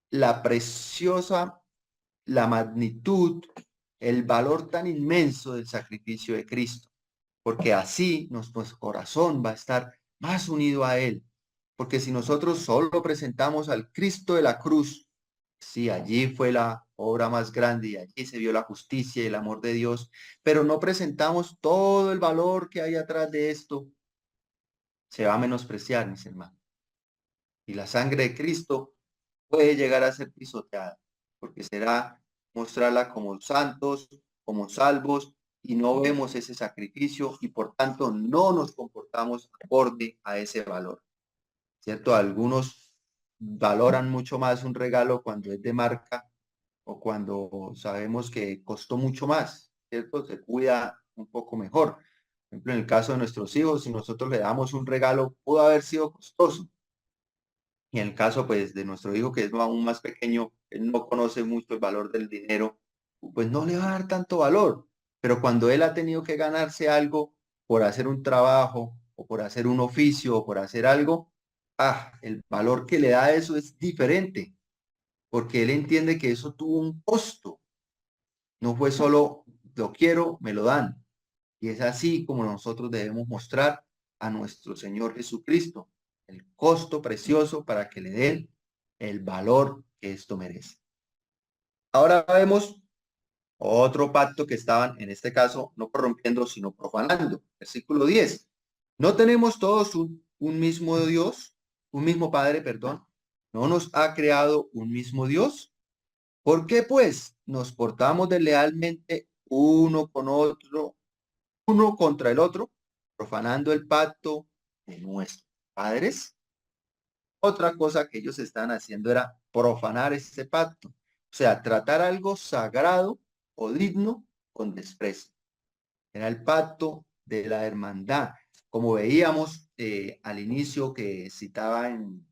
la preciosa, la magnitud, el valor tan inmenso del sacrificio de Cristo, porque así nuestro corazón va a estar más unido a Él. Porque si nosotros solo presentamos al Cristo de la cruz, Sí, allí fue la obra más grande y allí se vio la justicia y el amor de Dios, pero no presentamos todo el valor que hay atrás de esto. Se va a menospreciar, mis hermanos. Y la sangre de Cristo puede llegar a ser pisoteada, porque será mostrarla como santos, como salvos, y no vemos ese sacrificio y por tanto no nos comportamos acorde a ese valor, ¿cierto? Algunos valoran mucho más un regalo cuando es de marca o cuando sabemos que costó mucho más, ¿cierto? Se cuida un poco mejor. Por ejemplo, en el caso de nuestros hijos, si nosotros le damos un regalo, pudo haber sido costoso. Y en el caso, pues, de nuestro hijo, que es aún más pequeño, él no conoce mucho el valor del dinero, pues no le va a dar tanto valor. Pero cuando él ha tenido que ganarse algo por hacer un trabajo o por hacer un oficio o por hacer algo, el valor que le da eso es diferente, porque él entiende que eso tuvo un costo. No fue solo lo quiero, me lo dan. Y es así como nosotros debemos mostrar a nuestro Señor Jesucristo el costo precioso para que le den el valor que esto merece. Ahora vemos otro pacto que estaban, en este caso, no corrompiendo, sino profanando. Versículo 10. ¿No tenemos todos un mismo Dios, un mismo Padre, perdón? ¿No nos ha creado un mismo Dios? ¿Por qué, pues, nos portamos deslealmente uno con otro, uno contra el otro, profanando el pacto de nuestros padres? Otra cosa que ellos estaban haciendo era profanar ese pacto, o sea, tratar algo sagrado o digno con desprecio. Era el pacto de la hermandad, como veíamos al inicio que citaba en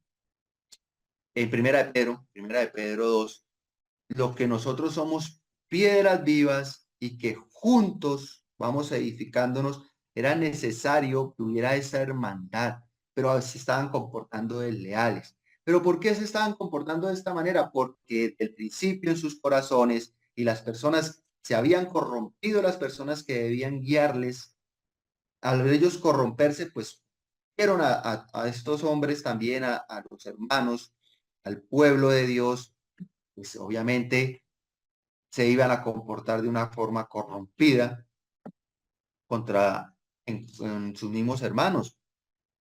Primera de Pedro 2, lo que nosotros somos piedras vivas y que juntos vamos edificándonos, era necesario que hubiera esa hermandad, pero se estaban comportando desleales. ¿Pero por qué se estaban comportando de esta manera? Porque desde el principio en sus corazones y las personas se habían corrompido, las personas que debían guiarles, al ellos corromperse, pues vieron a estos hombres también, a los hermanos, al pueblo de Dios, pues obviamente se iban a comportar de una forma corrompida contra en sus mismos hermanos.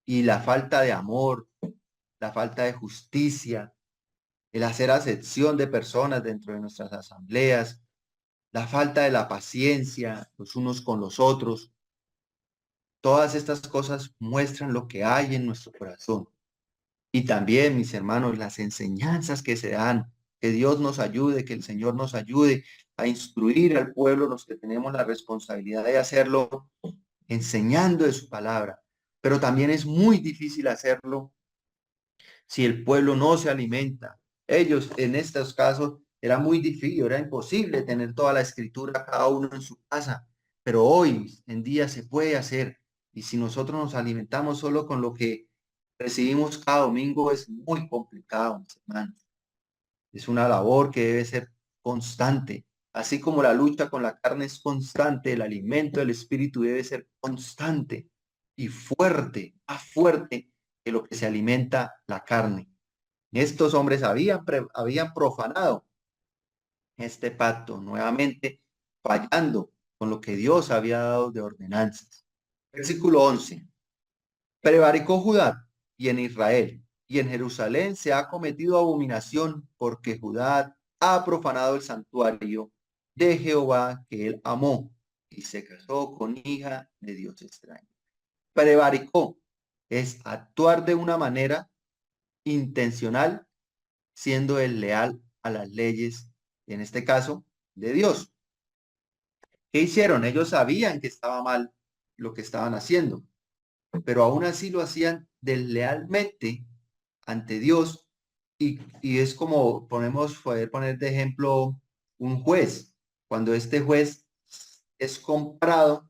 Y la falta de amor, la falta de justicia, el hacer acepción de personas dentro de nuestras asambleas, la falta de la paciencia los unos con los otros, todas estas cosas muestran lo que hay en nuestro corazón. Y también, mis hermanos, las enseñanzas que se dan, que Dios nos ayude, que el Señor nos ayude a instruir al pueblo, los que tenemos la responsabilidad de hacerlo, enseñando de su palabra. Pero también es muy difícil hacerlo si el pueblo no se alimenta. Ellos, en estos casos, era muy difícil, era imposible tener toda la escritura cada uno en su casa. Pero hoy en día se puede hacer. Y si nosotros nos alimentamos solo con lo que recibimos cada domingo, es muy complicado, mis hermanos. Es una labor que debe ser constante. Así como la lucha con la carne es constante, el alimento del espíritu debe ser constante y fuerte, más fuerte que lo que se alimenta la carne. Estos hombres habían profanado este pacto, nuevamente fallando con lo que Dios había dado de ordenanzas. Versículo 11. Prevaricó Judá y en Israel y en Jerusalén se ha cometido abominación porque Judá ha profanado el santuario de Jehová que él amó y se casó con hija de Dios extraño. Prevaricó es actuar de una manera intencional siendo el leal a las leyes, en este caso, de Dios. ¿Qué hicieron? Ellos sabían que estaba mal lo que estaban haciendo, pero aún así lo hacían deslealmente ante Dios y es como poder poner de ejemplo un juez. Cuando este juez es comprado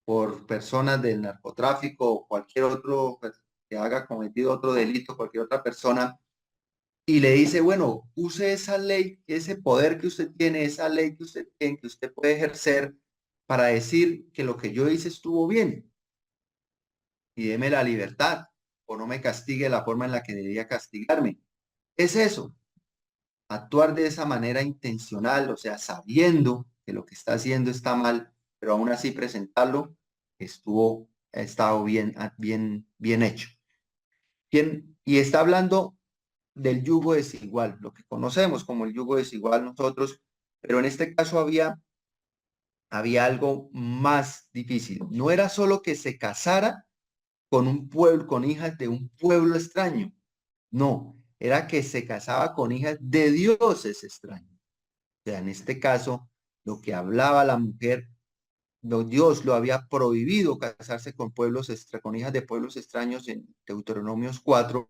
por personas del narcotráfico o cualquier otro pues, que haya cometido otro delito, cualquier otra persona, y le dice, bueno, use esa ley, ese poder que usted tiene, esa ley que usted tiene, que usted puede ejercer para decir que lo que yo hice estuvo bien y deme la libertad o no me castigue de la forma en la que debería castigarme. Es eso. actuar de esa manera intencional, o sea, sabiendo que lo que está haciendo está mal, pero aún así presentarlo, ha estado bien hecho. Bien, y está hablando del yugo desigual, lo que conocemos como el yugo desigual nosotros, pero en este caso había algo más difícil. No era solo que se casara con un pueblo, con hijas de un pueblo extraño. No, era que se casaba con hijas de dioses extraños. O sea, en este caso, lo que hablaba la mujer, Dios lo había prohibido casarse con con hijas de pueblos extraños en Deuteronomios 4,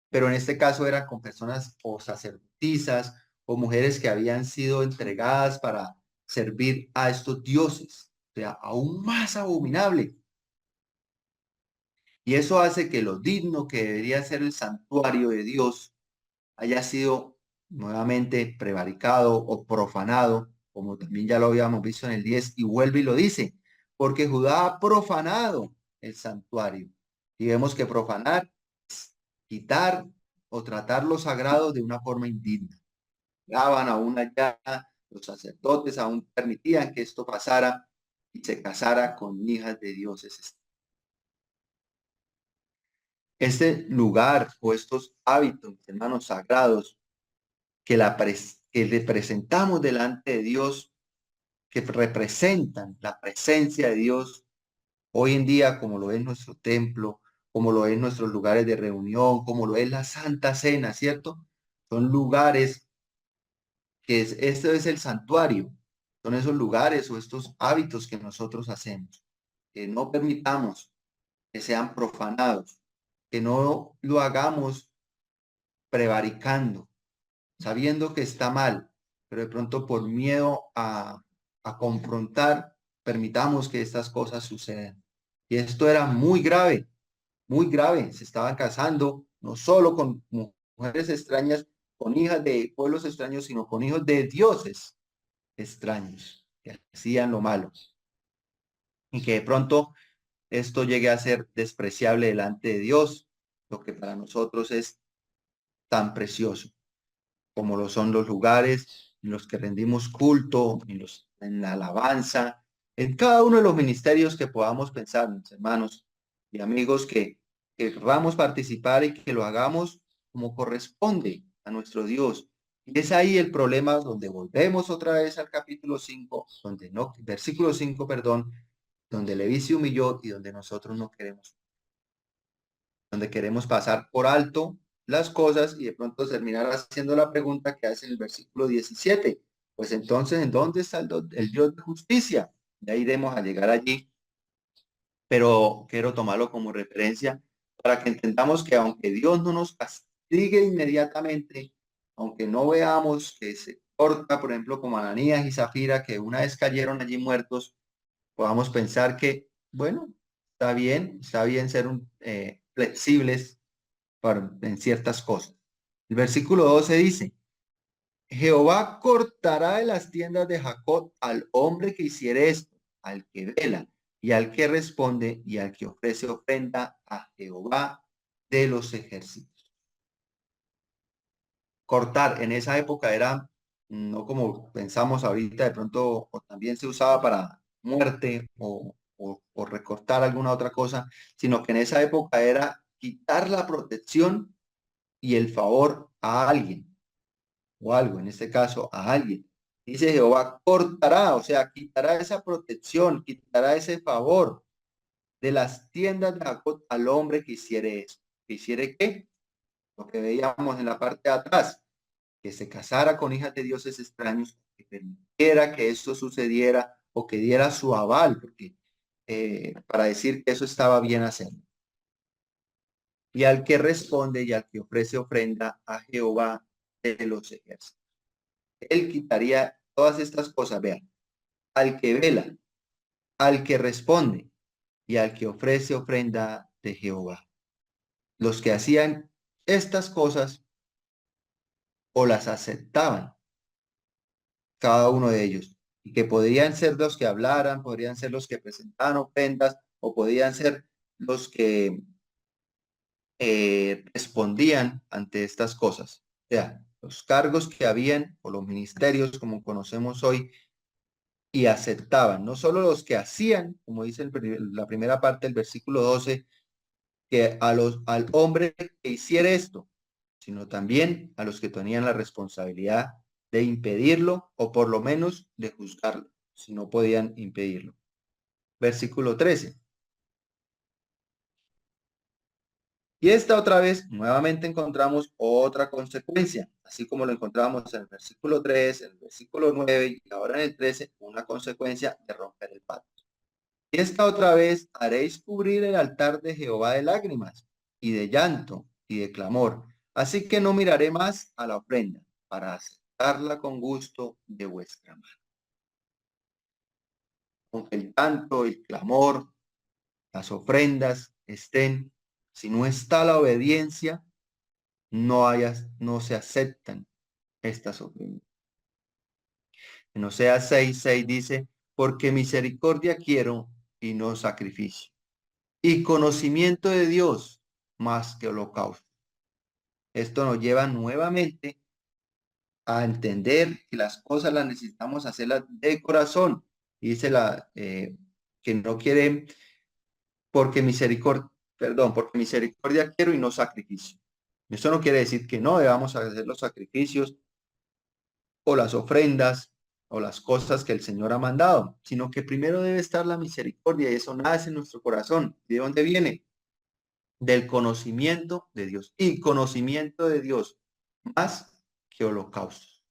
pero en este caso era con personas o sacerdotisas o mujeres que habían sido entregadas para servir a estos dioses. O sea, aún más abominable. Y eso hace que lo digno que debería ser el santuario de Dios haya sido nuevamente prevaricado o profanado, como también ya lo habíamos visto en el 10, y vuelve y lo dice, porque Judá ha profanado el santuario. Y vemos que profanar es quitar o tratar lo sagrado de una forma indigna. Daban aún allá, los sacerdotes aún permitían que esto pasara y se casara con hijas de dioses. Este lugar o estos hábitos, hermanos sagrados, que le presentamos delante de Dios, que representan la presencia de Dios hoy en día, como lo es nuestro templo, como lo es nuestros lugares de reunión, como lo es la Santa Cena, ¿cierto? Son lugares esto es el santuario, son esos lugares o estos hábitos que nosotros hacemos, que no permitamos que sean profanados, que no lo hagamos prevaricando, sabiendo que está mal, pero de pronto por miedo a confrontar, permitamos que estas cosas sucedan. Y esto era muy grave, muy grave. Se estaban casando no solo con mujeres extrañas, con hijas de pueblos extraños, sino con hijos de dioses extraños que hacían lo malo. Y que de pronto esto llegue a ser despreciable delante de Dios, lo que para nosotros es tan precioso, como lo son los lugares en los que rendimos culto, en la alabanza, en cada uno de los ministerios que podamos pensar, mis hermanos y amigos, que querramos participar y que lo hagamos como corresponde a nuestro Dios. Y es ahí el problema donde volvemos otra vez al capítulo 5, donde no, versículo 5, perdón, donde Leví se humilló y donde nosotros no queremos, donde queremos pasar por alto las cosas y de pronto terminar haciendo la pregunta que hace en el versículo 17. Pues entonces, ¿en dónde está el Dios de justicia? Ya iremos a llegar allí, pero quiero tomarlo como referencia para que entendamos que aunque Dios no nos castigue inmediatamente, aunque no veamos que se corta, por ejemplo, como Ananías y Zafira, que una vez cayeron allí muertos, podamos pensar que, bueno, está bien ser flexibles en ciertas cosas. El versículo 12 dice, Jehová cortará de las tiendas de Jacob al hombre que hiciere esto, al que vela y al que responde y al que ofrece ofrenda a Jehová de los ejércitos. Cortar en esa época era no como pensamos ahorita, de pronto o también se usaba para muerte o recortar alguna otra cosa, sino que en esa época era quitar la protección y el favor a alguien o algo, en este caso a alguien. Dice Jehová cortará, o sea, quitará esa protección, quitará ese favor de las tiendas de Jacob al hombre que hiciere eso. ¿Que hiciere qué? Lo que veíamos en la parte de atrás, que se casara con hijas de dioses extraños, que permitiera que esto sucediera o que diera su aval, porque para decir que eso estaba bien hacerlo. Y al que responde y al que ofrece ofrenda a Jehová de los ejércitos. Él quitaría todas estas cosas, vean, al que vela, al que responde y al que ofrece ofrenda de Jehová. Los que hacían estas cosas o las aceptaban, cada uno de ellos, y que podrían ser los que hablaran, podrían ser los que presentaban ofrendas, o podían ser los que respondían ante estas cosas. O sea, los cargos que habían o los ministerios como conocemos hoy y aceptaban, no solo los que hacían, como dice la primera parte del versículo 12, que al hombre que hiciera esto, sino también a los que tenían la responsabilidad de impedirlo o por lo menos de juzgarlo, si no podían impedirlo. Versículo 13. Y esta otra vez, nuevamente encontramos otra consecuencia, así como lo encontramos en el versículo 3, en el versículo 9 y ahora en el 13, una consecuencia de romper el pacto. Y esta otra vez haréis cubrir el altar de Jehová de lágrimas y de llanto y de clamor. Así que no miraré más a la ofrenda para aceptarla con gusto de vuestra mano. Aunque el llanto, el clamor, las ofrendas estén, si no está la obediencia, no se aceptan estas ofrendas. En Oseas 6:6 dice, porque misericordia quiero y no sacrificio, y conocimiento de Dios más que holocausto. Esto nos lleva nuevamente a entender que las cosas las necesitamos hacerlas de corazón. Dice que no quiere porque misericordia quiero y no sacrificio. Eso no quiere decir que no debamos hacer los sacrificios o las ofrendas o las cosas que el Señor ha mandado, sino que primero debe estar la misericordia y eso nace en nuestro corazón. ¿De dónde viene? Del conocimiento de Dios y conocimiento de Dios más que holocaustos,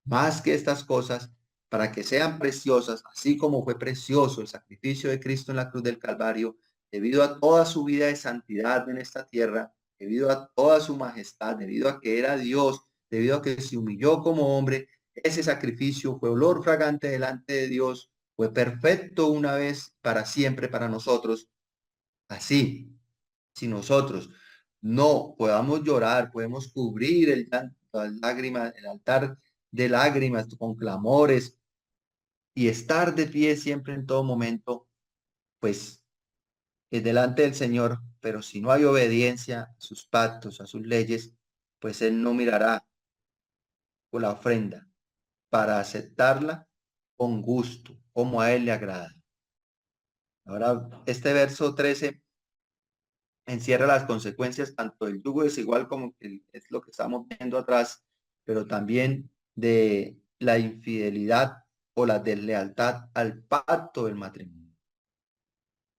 más que estas cosas para que sean preciosas, así como fue precioso el sacrificio de Cristo en la cruz del Calvario, debido a toda su vida de santidad en esta tierra, debido a toda su majestad, debido a que era Dios, debido a que se humilló como hombre. Ese sacrificio fue olor fragante delante de Dios, fue perfecto una vez para siempre para nosotros. Así, si nosotros no podamos llorar, podemos cubrir el llanto, las lágrimas, el altar de lágrimas con clamores y estar de pie siempre en todo momento, pues es delante del Señor, pero si no hay obediencia a sus pactos, a sus leyes, pues Él no mirará por la ofrenda para aceptarla con gusto, como a Él le agrada. Ahora, este verso 13 encierra las consecuencias tanto del yugo desigual como que es lo que estamos viendo atrás, pero también de la infidelidad o la deslealtad al pacto del matrimonio.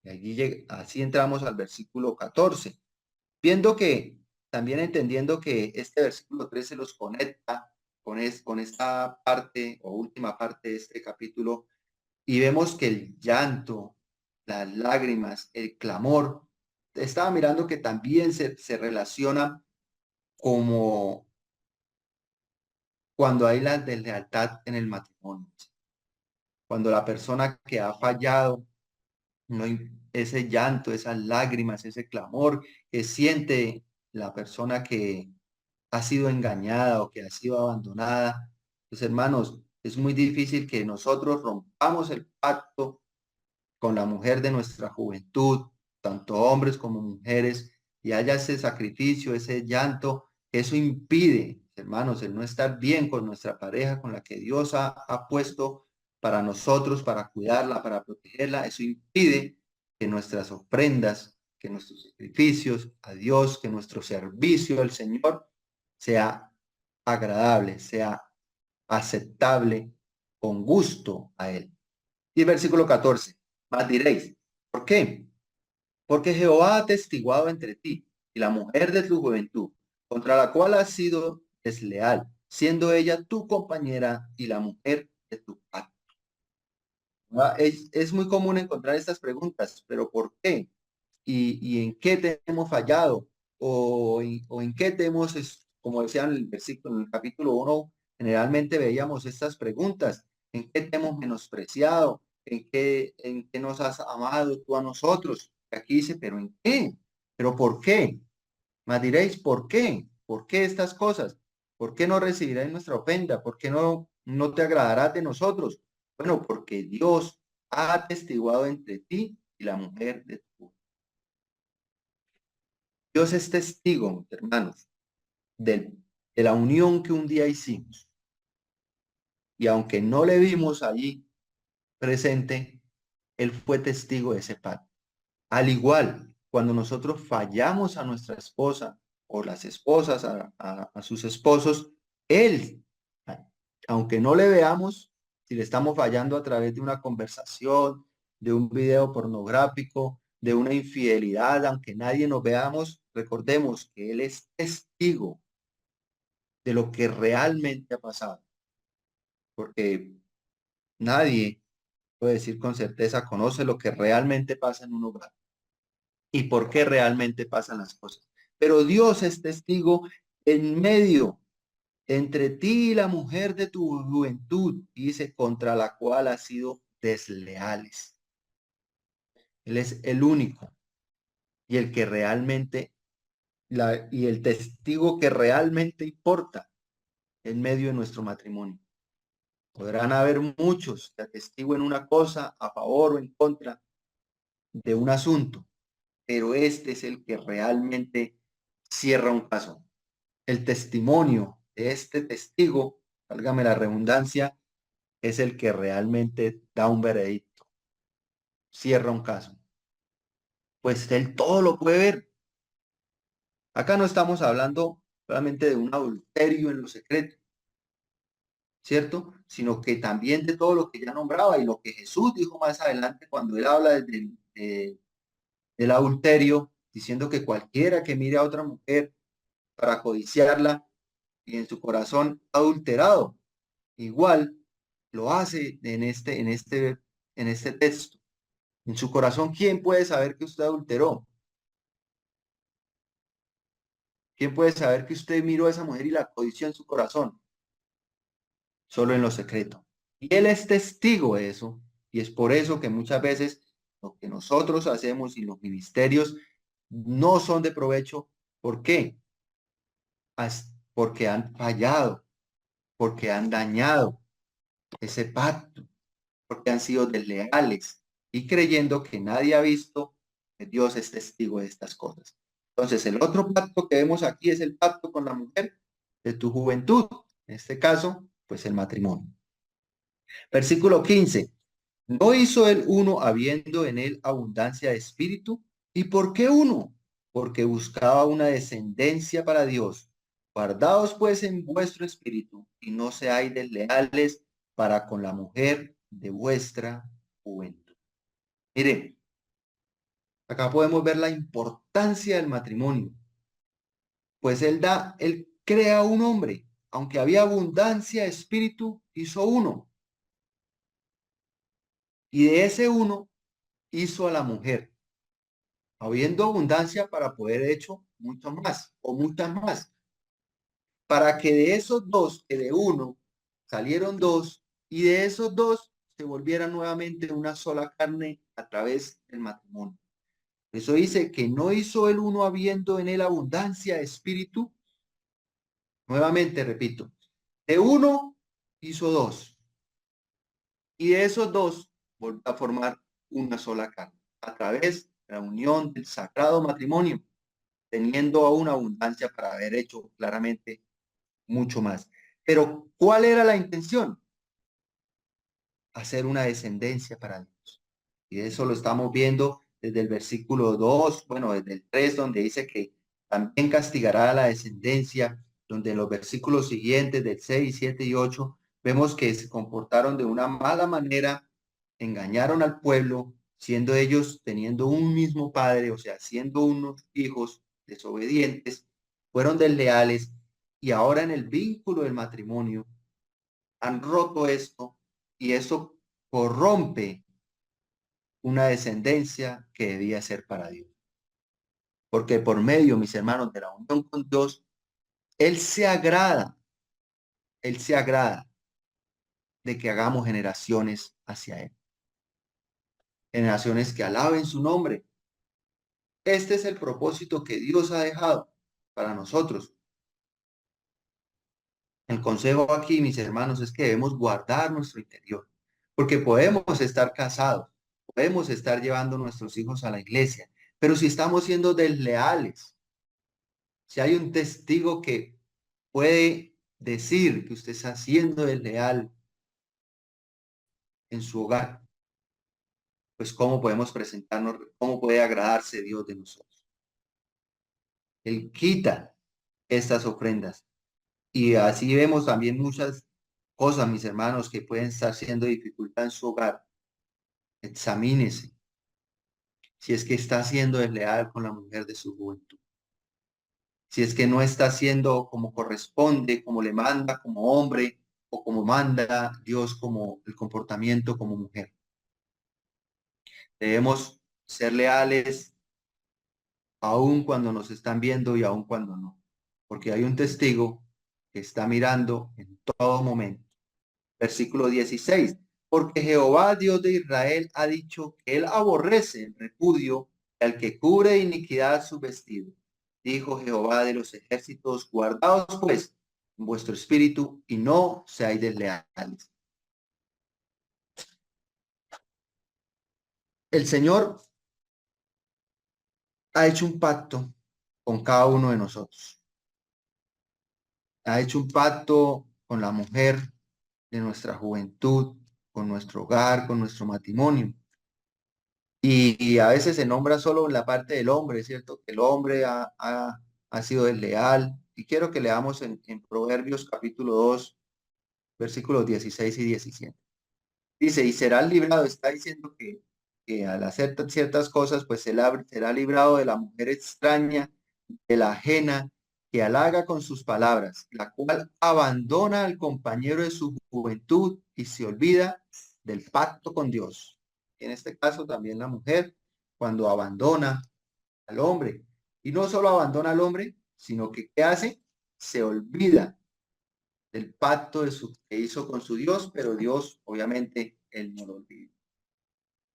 Y así entramos al versículo 14, viendo que, también entendiendo que este versículo 13 los conecta con esta parte o última parte de este capítulo, y vemos que el llanto, las lágrimas, el clamor, estaba mirando que también se relaciona como cuando hay la deslealtad en el matrimonio. Cuando la persona que ha fallado, no, ese llanto, esas lágrimas, ese clamor que siente la persona que ha sido engañada o que ha sido abandonada. Pues hermanos, es muy difícil que nosotros rompamos el pacto con la mujer de nuestra juventud, tanto hombres como mujeres, y haya ese sacrificio, ese llanto. Eso impide, hermanos, el no estar bien con nuestra pareja, con la que Dios ha puesto para nosotros, para cuidarla, para protegerla. Eso impide que nuestras ofrendas, que nuestros sacrificios a Dios, que nuestro servicio al Señor sea agradable, sea aceptable, con gusto a Él. Y el versículo 14, más diréis, ¿por qué? Porque Jehová ha testiguado entre ti y la mujer de tu juventud, contra la cual has sido desleal, siendo ella tu compañera y la mujer de tu pacto. Es muy común encontrar estas preguntas, pero ¿por qué? ¿Y en qué te hemos fallado? ¿O en qué te hemos, como decía en el versículo, en el capítulo 1, generalmente veíamos estas preguntas? ¿En qué te hemos menospreciado? En qué nos has amado tú a nosotros? Aquí dice, ¿pero en qué? ¿Pero por qué? Más diréis, ¿por qué? ¿Por qué estas cosas? ¿Por qué no recibirás nuestra ofrenda? ¿Por qué no te agradarás de nosotros? Bueno, porque Dios ha atestiguado entre ti y la mujer de tu. Dios es testigo, hermanos, del de la unión que un día hicimos. Y aunque no le vimos allí presente, él fue testigo de ese pacto. Al igual, cuando nosotros fallamos a nuestra esposa o las esposas a sus esposos, él, aunque no le veamos, si le estamos fallando a través de una conversación, de un video pornográfico, de una infidelidad, aunque nadie nos veamos, recordemos que él es testigo de lo que realmente ha pasado, porque nadie puede decir con certeza, conoce lo que realmente pasa en un hogar y por qué realmente pasan las cosas. Pero Dios es testigo en medio entre ti y la mujer de tu juventud, dice, contra la cual has sido desleales. Él es el único y el que realmente, y el testigo que realmente importa en medio de nuestro matrimonio. Podrán haber muchos que atestiguen una cosa a favor o en contra de un asunto, pero este es el que realmente cierra un caso. El testimonio de este testigo, válgame la redundancia, es el que realmente da un veredicto, cierra un caso. Pues él todo lo puede ver. Acá no estamos hablando solamente de un adulterio en lo secreto, ¿cierto? Sino que también de todo lo que ya nombraba y lo que Jesús dijo más adelante cuando él habla del adulterio, diciendo que cualquiera que mire a otra mujer para codiciarla y en su corazón adulterado, igual lo hace en este texto. En su corazón, ¿quién puede saber que usted adulteró? ¿Quién puede saber que usted miró a esa mujer y la codició en su corazón? Solo en lo secreto. Y él es testigo de eso. Y es por eso que muchas veces lo que nosotros hacemos y los ministerios no son de provecho. ¿Por qué? Porque han fallado, porque han dañado ese pacto, porque han sido desleales y creyendo que nadie ha visto que Dios es testigo de estas cosas. Entonces, el otro pacto que vemos aquí es el pacto con la mujer de tu juventud. En este caso, pues el matrimonio. Versículo 15. ¿No hizo él uno habiendo en él abundancia de espíritu? ¿Y por qué uno? Porque buscaba una descendencia para Dios. Guardaos pues en vuestro espíritu y no seáis desleales para con la mujer de vuestra juventud. Miren, acá podemos ver la importancia del matrimonio. Pues él crea un hombre. Aunque había abundancia de espíritu, hizo uno. Y de ese uno hizo a la mujer, habiendo abundancia para poder hecho mucho más o muchas más, para que de esos dos, que de uno salieron dos, y de esos dos se volvieran nuevamente una sola carne a través del matrimonio. Eso dice que no hizo el uno habiendo en él abundancia de espíritu. Nuevamente repito, de uno hizo dos, y de esos dos volvió a formar una sola carne a través de la unión del sagrado matrimonio, teniendo aún abundancia para haber hecho claramente mucho más. Pero, ¿cuál era la intención? Hacer una descendencia para Dios. Y eso lo estamos viendo desde el versículo 2, bueno, desde el 3, donde dice que también castigará a la descendencia, donde en los versículos siguientes del 6, 7 y 8, vemos que se comportaron de una mala manera, engañaron al pueblo, siendo ellos teniendo un mismo padre, o sea, siendo unos hijos desobedientes, fueron desleales y ahora en el vínculo del matrimonio han roto esto y eso corrompe una descendencia que debía ser para Dios. Porque por medio, mis hermanos, de la unión con Dios, Él se agrada de que hagamos generaciones hacia Él. Generaciones que alaben su nombre. Este es el propósito que Dios ha dejado para nosotros. El consejo aquí, mis hermanos, es que debemos guardar nuestro interior, porque podemos estar casados, podemos estar llevando a nuestros hijos a la iglesia, pero si estamos siendo desleales, si hay un testigo que puede decir que usted está siendo desleal en su hogar, pues cómo podemos presentarnos, cómo puede agradarse Dios de nosotros. Él quita estas ofrendas. Y así vemos también muchas cosas, mis hermanos, que pueden estar siendo dificultad en su hogar. Examínese si es que está siendo desleal con la mujer de su juventud. Si es que no está haciendo como corresponde, como le manda como hombre o como manda Dios como el comportamiento como mujer. Debemos ser leales aun cuando nos están viendo y aun cuando no, porque hay un testigo que está mirando en todo momento. Versículo 16, porque Jehová Dios de Israel ha dicho que él aborrece el repudio al que cubre de iniquidad su vestido. Dijo Jehová de los ejércitos, guardaos pues en vuestro espíritu y no seáis desleales. El Señor ha hecho un pacto con cada uno de nosotros. Ha hecho un pacto con la mujer de nuestra juventud, con nuestro hogar, con nuestro matrimonio. Y a veces se nombra solo la parte del hombre, ¿cierto? Que el hombre ha sido desleal. Y quiero que leamos en Proverbios capítulo 2, versículos 16 y 17. Dice, y será librado, está diciendo que al hacer ciertas cosas, pues será librado de la mujer extraña, de la ajena, que halaga con sus palabras, la cual abandona al compañero de su juventud y se olvida del pacto con Dios. En este caso también la mujer, cuando abandona al hombre. Y no solo abandona al hombre, sino que ¿qué hace? Se olvida del pacto que hizo con su Dios, pero Dios, obviamente, él no lo olvida.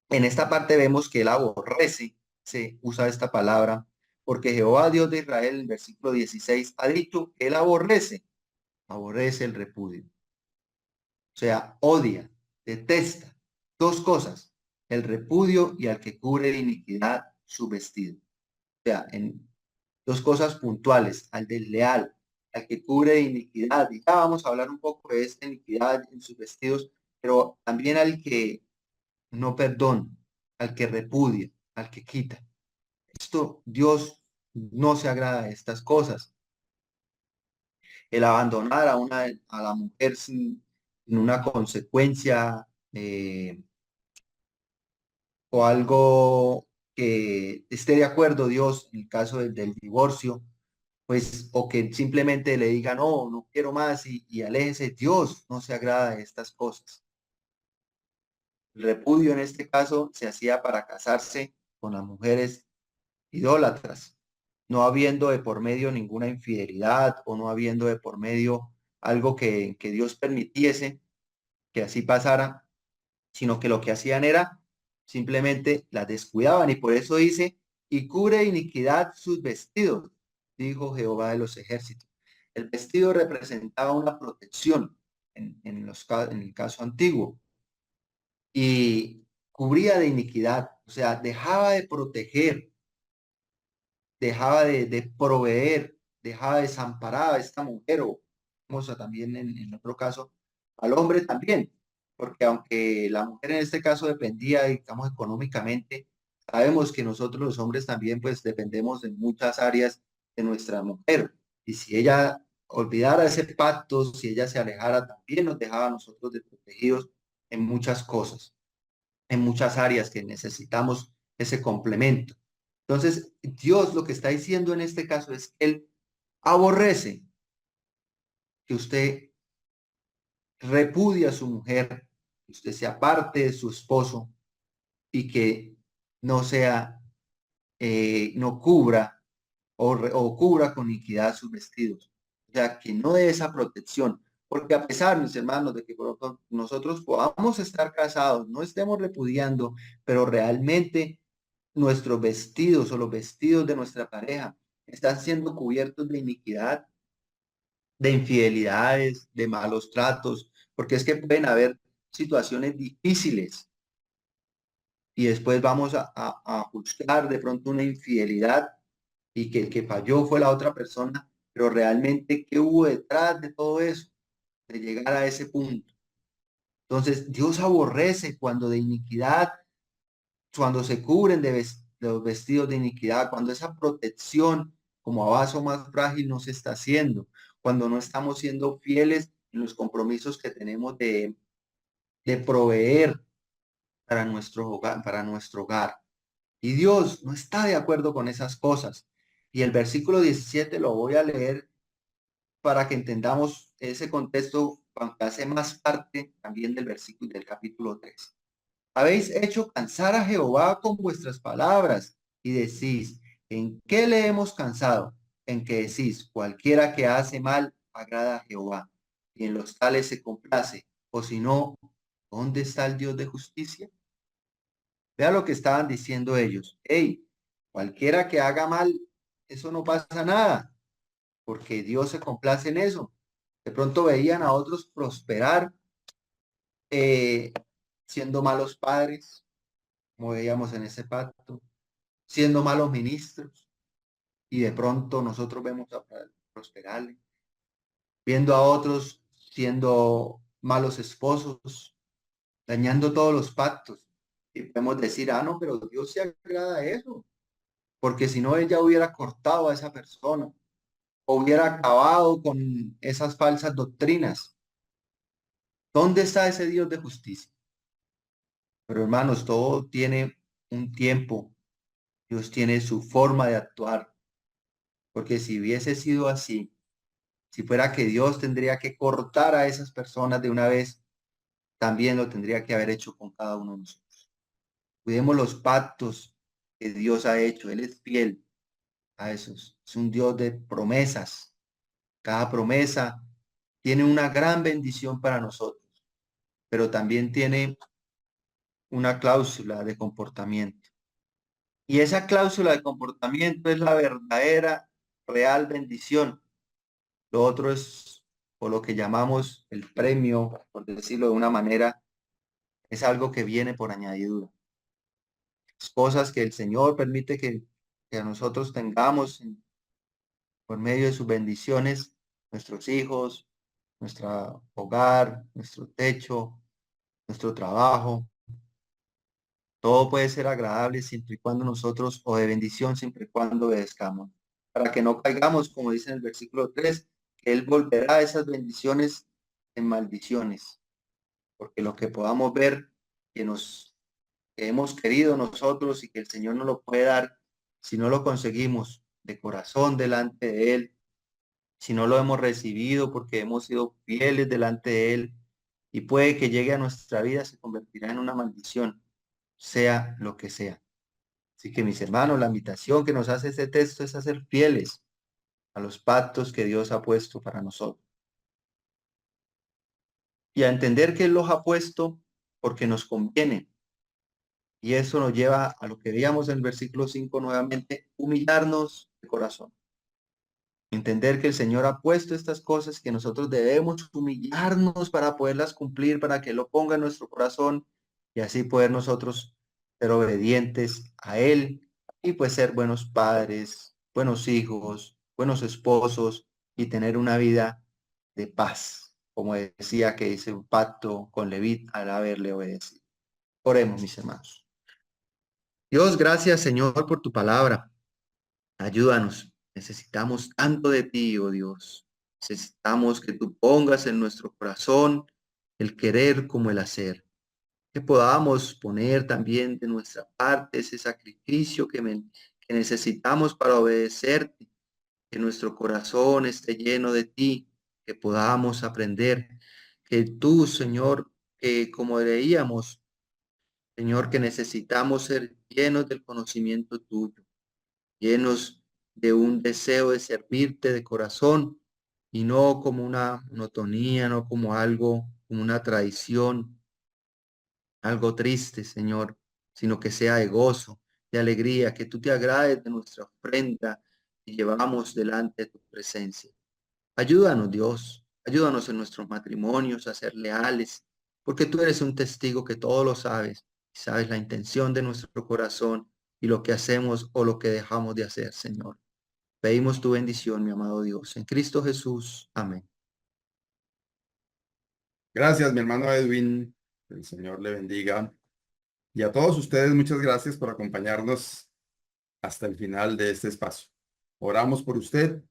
En esta parte vemos que él aborrece, se usa esta palabra, porque Jehová, Dios de Israel, en el versículo 16, ha dicho que él aborrece el repudio. O sea, odia, detesta dos cosas, el repudio y al que cubre de iniquidad su vestido. O sea, en dos cosas puntuales, al desleal, al que cubre de iniquidad. Y ya vamos a hablar un poco de esta iniquidad en sus vestidos, pero también al que no perdona, al que repudia, al que quita. Esto, Dios no se agrada de estas cosas. El abandonar a la mujer sin una consecuencia o algo que esté de acuerdo Dios en el caso del divorcio, pues, o que simplemente le diga, no, no quiero más y aléjese. Dios no se agrada de estas cosas. El repudio en este caso se hacía para casarse con las mujeres idólatras, no habiendo de por medio ninguna infidelidad o no habiendo de por medio algo que Dios permitiese que así pasara, sino que lo que hacían era simplemente las descuidaban y por eso dice, y cubre iniquidad sus vestidos, dijo Jehová de los ejércitos. El vestido representaba una protección en el caso antiguo y cubría de iniquidad, o sea, dejaba de proteger, dejaba de proveer, dejaba desamparada a esta mujer o vamos a también en otro caso al hombre también, porque aunque la mujer en este caso dependía, digamos, económicamente, sabemos que nosotros los hombres también pues dependemos en muchas áreas de nuestra mujer y si ella olvidara ese pacto, si ella se alejara, también nos dejaba a nosotros desprotegidos en muchas cosas, en muchas áreas que necesitamos ese complemento. Entonces, Dios lo que está diciendo en este caso es que Él aborrece que usted repudie a su mujer, que usted se aparte de su esposo y que no sea, no cubra o cubra con iniquidad sus vestidos. O sea, que no dé esa protección. Porque a pesar, mis hermanos, de que nosotros podamos estar casados, no estemos repudiando, pero realmente nuestros vestidos o los vestidos de nuestra pareja están siendo cubiertos de iniquidad, de infidelidades, de malos tratos, porque es que pueden haber situaciones difíciles y después vamos a juzgar de pronto una infidelidad y que el que falló fue la otra persona, Pero realmente, ¿qué hubo detrás de todo eso? De llegar a ese punto. Entonces, Dios aborrece cuando de iniquidad, cuando se cubren de los vestidos de iniquidad, cuando esa protección como a vaso más frágil no se está haciendo, cuando no estamos siendo fieles en los compromisos que tenemos de proveer para nuestro hogar. Y Dios no está de acuerdo con esas cosas. Y el versículo 17 lo voy a leer para que entendamos ese contexto, aunque hace más parte también del versículo del capítulo 3. Habéis hecho cansar a Jehová con vuestras palabras y decís, ¿en qué le hemos cansado? En que decís, cualquiera que hace mal agrada a Jehová y en los tales se complace. O si no, ¿dónde está el Dios de justicia? Vea lo que estaban diciendo ellos. Hey, cualquiera que haga mal, eso no pasa nada, porque Dios se complace en eso. De pronto veían a otros prosperar eh, siendo malos padres, como veíamos en ese pacto, siendo malos ministros, y de pronto nosotros vemos a prosperarle, viendo a otros siendo malos esposos, dañando todos los pactos. Y podemos decir, ah, no, pero Dios se agrada de eso, porque si no, ella hubiera cortado a esa persona, o hubiera acabado con esas falsas doctrinas. ¿Dónde está ese Dios de justicia? Pero hermanos, todo tiene un tiempo. Dios tiene su forma de actuar. Porque si hubiese sido así, si fuera que Dios tendría que cortar a esas personas de una vez, también lo tendría que haber hecho con cada uno de nosotros. Cuidemos los pactos que Dios ha hecho. Él es fiel a esos. Es un Dios de promesas. Cada promesa tiene una gran bendición para nosotros, pero también tiene una cláusula de comportamiento. Y esa cláusula de comportamiento es la verdadera, real bendición. Lo otro es, o lo que llamamos el premio, por decirlo de una manera, es algo que viene por añadidura. Es cosas que el Señor permite que a nosotros tengamos por medio de sus bendiciones, nuestros hijos, nuestro hogar, nuestro techo, nuestro trabajo. Todo puede ser agradable siempre y cuando nosotros, o de bendición siempre y cuando obedezcamos. Para que no caigamos, como dice en el versículo 3, que Él volverá esas bendiciones en maldiciones. Porque lo que podamos ver que hemos querido nosotros y que el Señor nos lo puede dar, si no lo conseguimos de corazón delante de Él, si no lo hemos recibido porque hemos sido fieles delante de Él, y puede que llegue a nuestra vida, se convertirá en una maldición, sea lo que sea. Así que mis hermanos, la invitación que nos hace este texto es a ser fieles a los pactos que Dios ha puesto para nosotros. Y a entender que Él los ha puesto porque nos conviene. Y eso nos lleva a lo que veíamos en el versículo 5 nuevamente, humillarnos de corazón. Entender que el Señor ha puesto estas cosas que nosotros debemos humillarnos para poderlas cumplir, para que lo ponga en nuestro corazón y así poder nosotros ser obedientes a Él y pues ser buenos padres, buenos hijos, buenos esposos y tener una vida de paz, como decía que hice un pacto con Levit al haberle obedecido. Oremos, mis hermanos. Dios, gracias, Señor, por tu palabra. Ayúdanos. Necesitamos tanto de ti, oh Dios. Necesitamos que tú pongas en nuestro corazón el querer como el hacer. Que podamos poner también de nuestra parte ese sacrificio que necesitamos para obedecerte. Que nuestro corazón esté lleno de ti. Que podamos aprender. Que tú, Señor, como leíamos, Señor, que necesitamos ser llenos del conocimiento tuyo, llenos de un deseo de servirte de corazón y no como una monotonía, no como algo, como una tradición, algo triste, Señor, sino que sea de gozo, de alegría, que tú te agrades de nuestra ofrenda y llevamos delante de tu presencia. Ayúdanos, Dios, ayúdanos en nuestros matrimonios a ser leales, porque tú eres un testigo que todo lo sabes, y sabes la intención de nuestro corazón y lo que hacemos o lo que dejamos de hacer, Señor. Pedimos tu bendición, mi amado Dios. En Cristo Jesús. Amén. Gracias, mi hermano Edwin. El Señor le bendiga. Y a todos ustedes, muchas gracias por acompañarnos hasta el final de este espacio. Oramos por usted.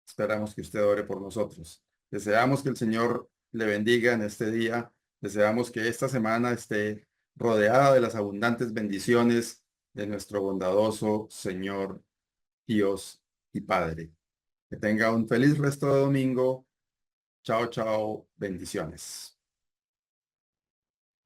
Esperamos que usted ore por nosotros. Deseamos que el Señor le bendiga en este día. Deseamos que esta semana esté rodeada de las abundantes bendiciones de nuestro bondadoso Señor, Dios y Padre. Que tenga un feliz resto de domingo. Chao, chao. Bendiciones.